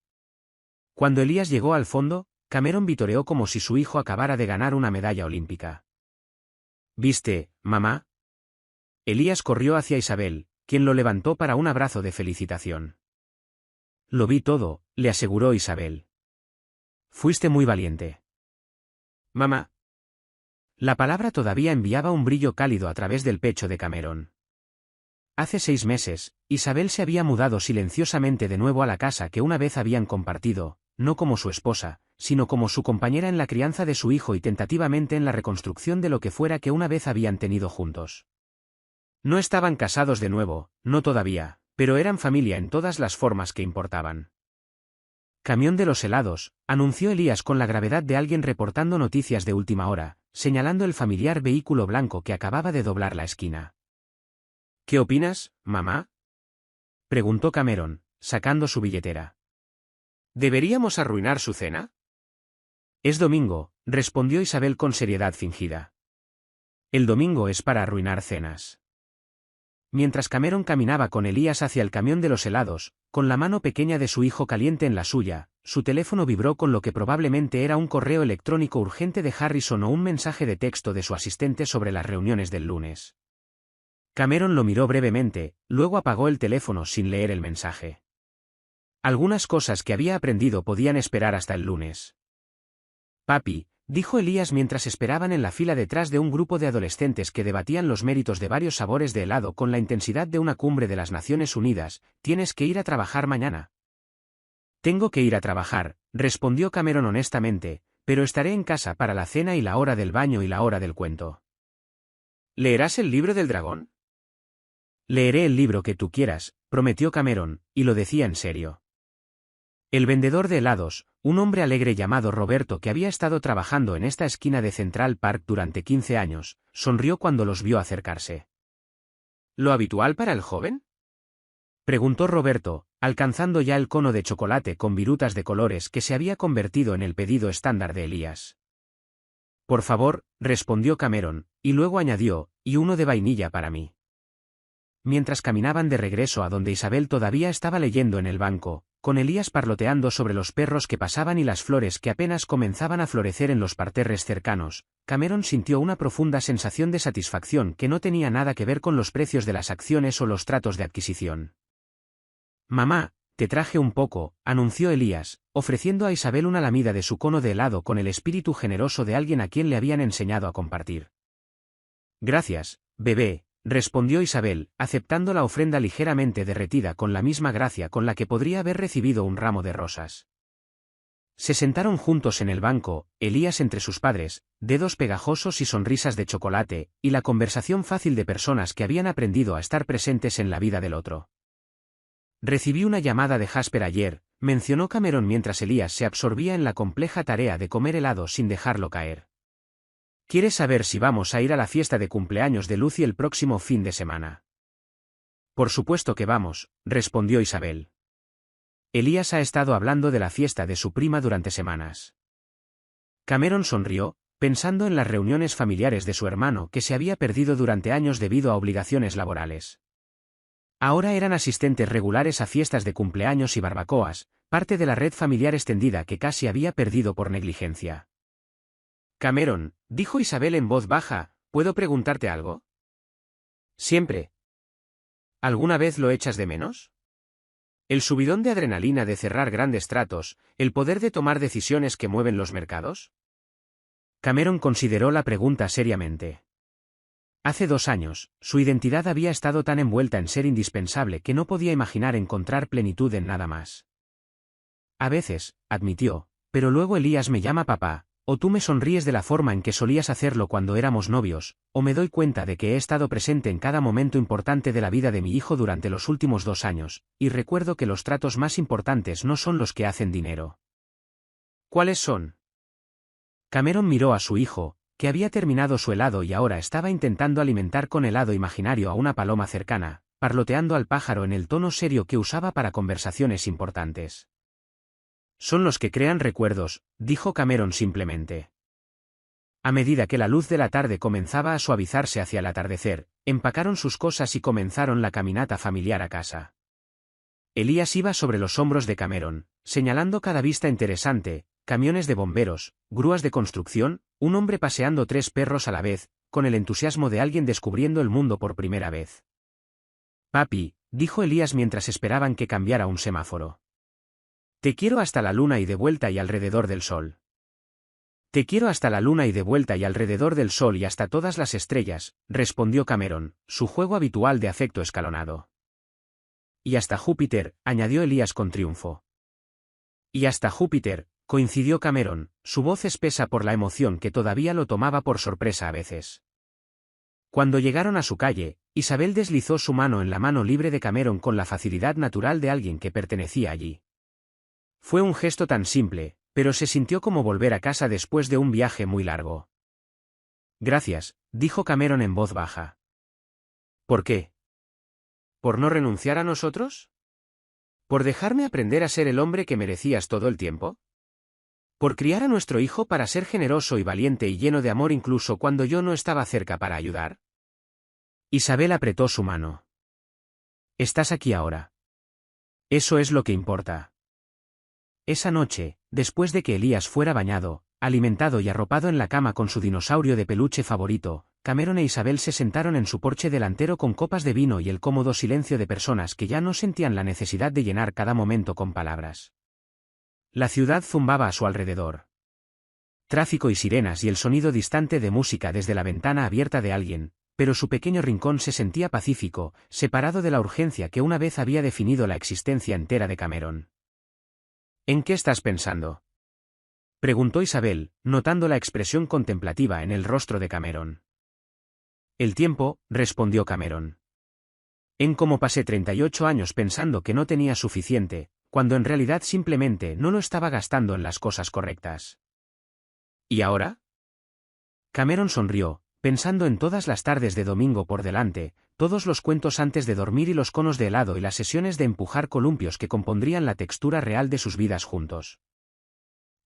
Cuando Elías llegó al fondo, Cameron vitoreó como si su hijo acabara de ganar una medalla olímpica. «¿Viste, mamá?». Elías corrió hacia Isabel, quien lo levantó para un abrazo de felicitación. «Lo vi todo», le aseguró Isabel. «Fuiste muy valiente». «Mamá». La palabra todavía enviaba un brillo cálido a través del pecho de Cameron. Hace 6 meses, Isabel se había mudado silenciosamente de nuevo a la casa que una vez habían compartido, no como su esposa, sino como su compañera en la crianza de su hijo y tentativamente en la reconstrucción de lo que fuera que una vez habían tenido juntos. No estaban casados de nuevo, no todavía, pero eran familia en todas las formas que importaban. Camión de los helados, anunció Elías con la gravedad de alguien reportando noticias de última hora, señalando el familiar vehículo blanco que acababa de doblar la esquina. ¿Qué opinas, mamá?, preguntó Cameron, sacando su billetera. ¿Deberíamos arruinar su cena? Es domingo, respondió Isabel con seriedad fingida. El domingo es para arruinar cenas. Mientras Cameron caminaba con Elías hacia el camión de los helados, con la mano pequeña de su hijo caliente en la suya, su teléfono vibró con lo que probablemente era un correo electrónico urgente de Harrison o un mensaje de texto de su asistente sobre las reuniones del lunes. Cameron lo miró brevemente, luego apagó el teléfono sin leer el mensaje. Algunas cosas que había aprendido podían esperar hasta el lunes. Papi, dijo Elías mientras esperaban en la fila detrás de un grupo de adolescentes que debatían los méritos de varios sabores de helado con la intensidad de una cumbre de las Naciones Unidas, ¿tienes que ir a trabajar mañana? Tengo que ir a trabajar, respondió Cameron honestamente, pero estaré en casa para la cena y la hora del baño y la hora del cuento. ¿Leerás el libro del dragón? Leeré el libro que tú quieras, prometió Cameron, y lo decía en serio. El vendedor de helados, un hombre alegre llamado Roberto que había estado trabajando en esta esquina de Central Park durante 15 años, sonrió cuando los vio acercarse. ¿Lo habitual para el joven?, preguntó Roberto, alcanzando ya el cono de chocolate con virutas de colores que se había convertido en el pedido estándar de Elías. Por favor, respondió Cameron, y luego añadió, y uno de vainilla para mí. Mientras caminaban de regreso a donde Isabel todavía estaba leyendo en el banco, con Elías parloteando sobre los perros que pasaban y las flores que apenas comenzaban a florecer en los parterres cercanos, Cameron sintió una profunda sensación de satisfacción que no tenía nada que ver con los precios de las acciones o los tratos de adquisición. Mamá, te traje un poco, anunció Elías, ofreciendo a Isabel una lamida de su cono de helado con el espíritu generoso de alguien a quien le habían enseñado a compartir. Gracias, bebé, respondió Isabel, aceptando la ofrenda ligeramente derretida con la misma gracia con la que podría haber recibido un ramo de rosas. Se sentaron juntos en el banco, Elías entre sus padres, dedos pegajosos y sonrisas de chocolate, y la conversación fácil de personas que habían aprendido a estar presentes en la vida del otro. Recibí una llamada de Jasper ayer, mencionó Cameron mientras Elías se absorbía en la compleja tarea de comer helado sin dejarlo caer. ¿Quieres saber si vamos a ir a la fiesta de cumpleaños de Lucy el próximo fin de semana? Por supuesto que vamos, respondió Isabel. Elías ha estado hablando de la fiesta de su prima durante semanas. Cameron sonrió, pensando en las reuniones familiares de su hermano que se había perdido durante años debido a obligaciones laborales. Ahora eran asistentes regulares a fiestas de cumpleaños y barbacoas, parte de la red familiar extendida que casi había perdido por negligencia. Cameron, dijo Isabel en voz baja, ¿puedo preguntarte algo? Siempre. ¿Alguna vez lo echas de menos? ¿El subidón de adrenalina de cerrar grandes tratos, el poder de tomar decisiones que mueven los mercados? Cameron consideró la pregunta seriamente. Hace 2 años, su identidad había estado tan envuelta en ser indispensable que no podía imaginar encontrar plenitud en nada más. A veces, admitió, pero luego Elías me llama papá, o tú me sonríes de la forma en que solías hacerlo cuando éramos novios, o me doy cuenta de que he estado presente en cada momento importante de la vida de mi hijo durante los últimos 2 años, y recuerdo que los tratos más importantes no son los que hacen dinero. ¿Cuáles son? Cameron miró a su hijo, que había terminado su helado y ahora estaba intentando alimentar con helado imaginario a una paloma cercana, parloteando al pájaro en el tono serio que usaba para conversaciones importantes. Son los que crean recuerdos, dijo Cameron simplemente. A medida que la luz de la tarde comenzaba a suavizarse hacia el atardecer, empacaron sus cosas y comenzaron la caminata familiar a casa. Elías iba sobre los hombros de Cameron, señalando cada vista interesante, camiones de bomberos, grúas de construcción, un hombre paseando 3 perros a la vez, con el entusiasmo de alguien descubriendo el mundo por primera vez. Papi, dijo Elías mientras esperaban que cambiara un semáforo. Te quiero hasta la luna y de vuelta y alrededor del sol. Te quiero hasta la luna y de vuelta y alrededor del sol y hasta todas las estrellas, respondió Cameron, su juego habitual de afecto escalonado. Y hasta Júpiter, añadió Elías con triunfo. Y hasta Júpiter, coincidió Cameron, su voz espesa por la emoción que todavía lo tomaba por sorpresa a veces. Cuando llegaron a su calle, Isabel deslizó su mano en la mano libre de Cameron con la facilidad natural de alguien que pertenecía allí. Fue un gesto tan simple, pero se sintió como volver a casa después de un viaje muy largo. Gracias, dijo Cameron en voz baja. ¿Por qué? ¿Por no renunciar a nosotros? ¿Por dejarme aprender a ser el hombre que merecías todo el tiempo? ¿Por criar a nuestro hijo para ser generoso y valiente y lleno de amor incluso cuando yo no estaba cerca para ayudar? Isabel apretó su mano. Estás aquí ahora. Eso es lo que importa. Esa noche, después de que Elías fuera bañado, alimentado y arropado en la cama con su dinosaurio de peluche favorito, Cameron e Isabel se sentaron en su porche delantero con copas de vino y el cómodo silencio de personas que ya no sentían la necesidad de llenar cada momento con palabras. La ciudad zumbaba a su alrededor. Tráfico y sirenas y el sonido distante de música desde la ventana abierta de alguien, pero su pequeño rincón se sentía pacífico, separado de la urgencia que una vez había definido la existencia entera de Cameron. ¿En qué estás pensando?, preguntó Isabel, notando la expresión contemplativa en el rostro de Cameron. El tiempo, respondió Cameron. En cómo pasé 38 años pensando que no tenía suficiente, cuando en realidad simplemente no lo estaba gastando en las cosas correctas. ¿Y ahora? Cameron sonrió, pensando en todas las tardes de domingo por delante, todos los cuentos antes de dormir y los conos de helado y las sesiones de empujar columpios que compondrían la textura real de sus vidas juntos.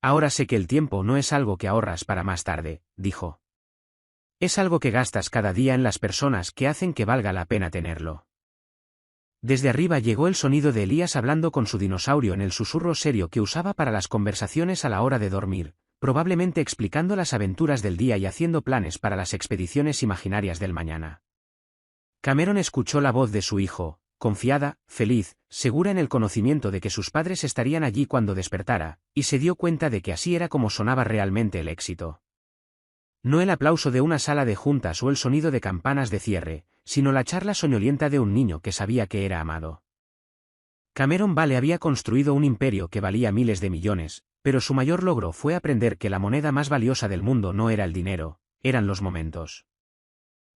Ahora sé que el tiempo no es algo que ahorras para más tarde, dijo. Es algo que gastas cada día en las personas que hacen que valga la pena tenerlo. Desde arriba llegó el sonido de Elías hablando con su dinosaurio en el susurro serio que usaba para las conversaciones a la hora de dormir, probablemente explicando las aventuras del día y haciendo planes para las expediciones imaginarias del mañana. Cameron escuchó la voz de su hijo, confiada, feliz, segura en el conocimiento de que sus padres estarían allí cuando despertara, y se dio cuenta de que así era como sonaba realmente el éxito. No el aplauso de una sala de juntas o el sonido de campanas de cierre, sino la charla soñolienta de un niño que sabía que era amado. Cameron Vale había construido un imperio que valía miles de millones, pero su mayor logro fue aprender que la moneda más valiosa del mundo no era el dinero, eran los momentos.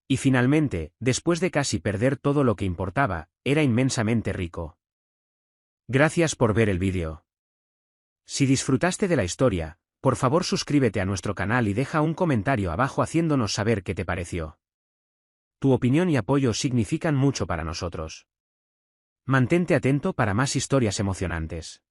Y finalmente, después de casi perder todo lo que importaba, era inmensamente rico. Gracias por ver el vídeo. Si disfrutaste de la historia, por favor suscríbete a nuestro canal y deja un comentario abajo haciéndonos saber qué te pareció. Tu opinión y apoyo significan mucho para nosotros. Mantente atento para más historias emocionantes.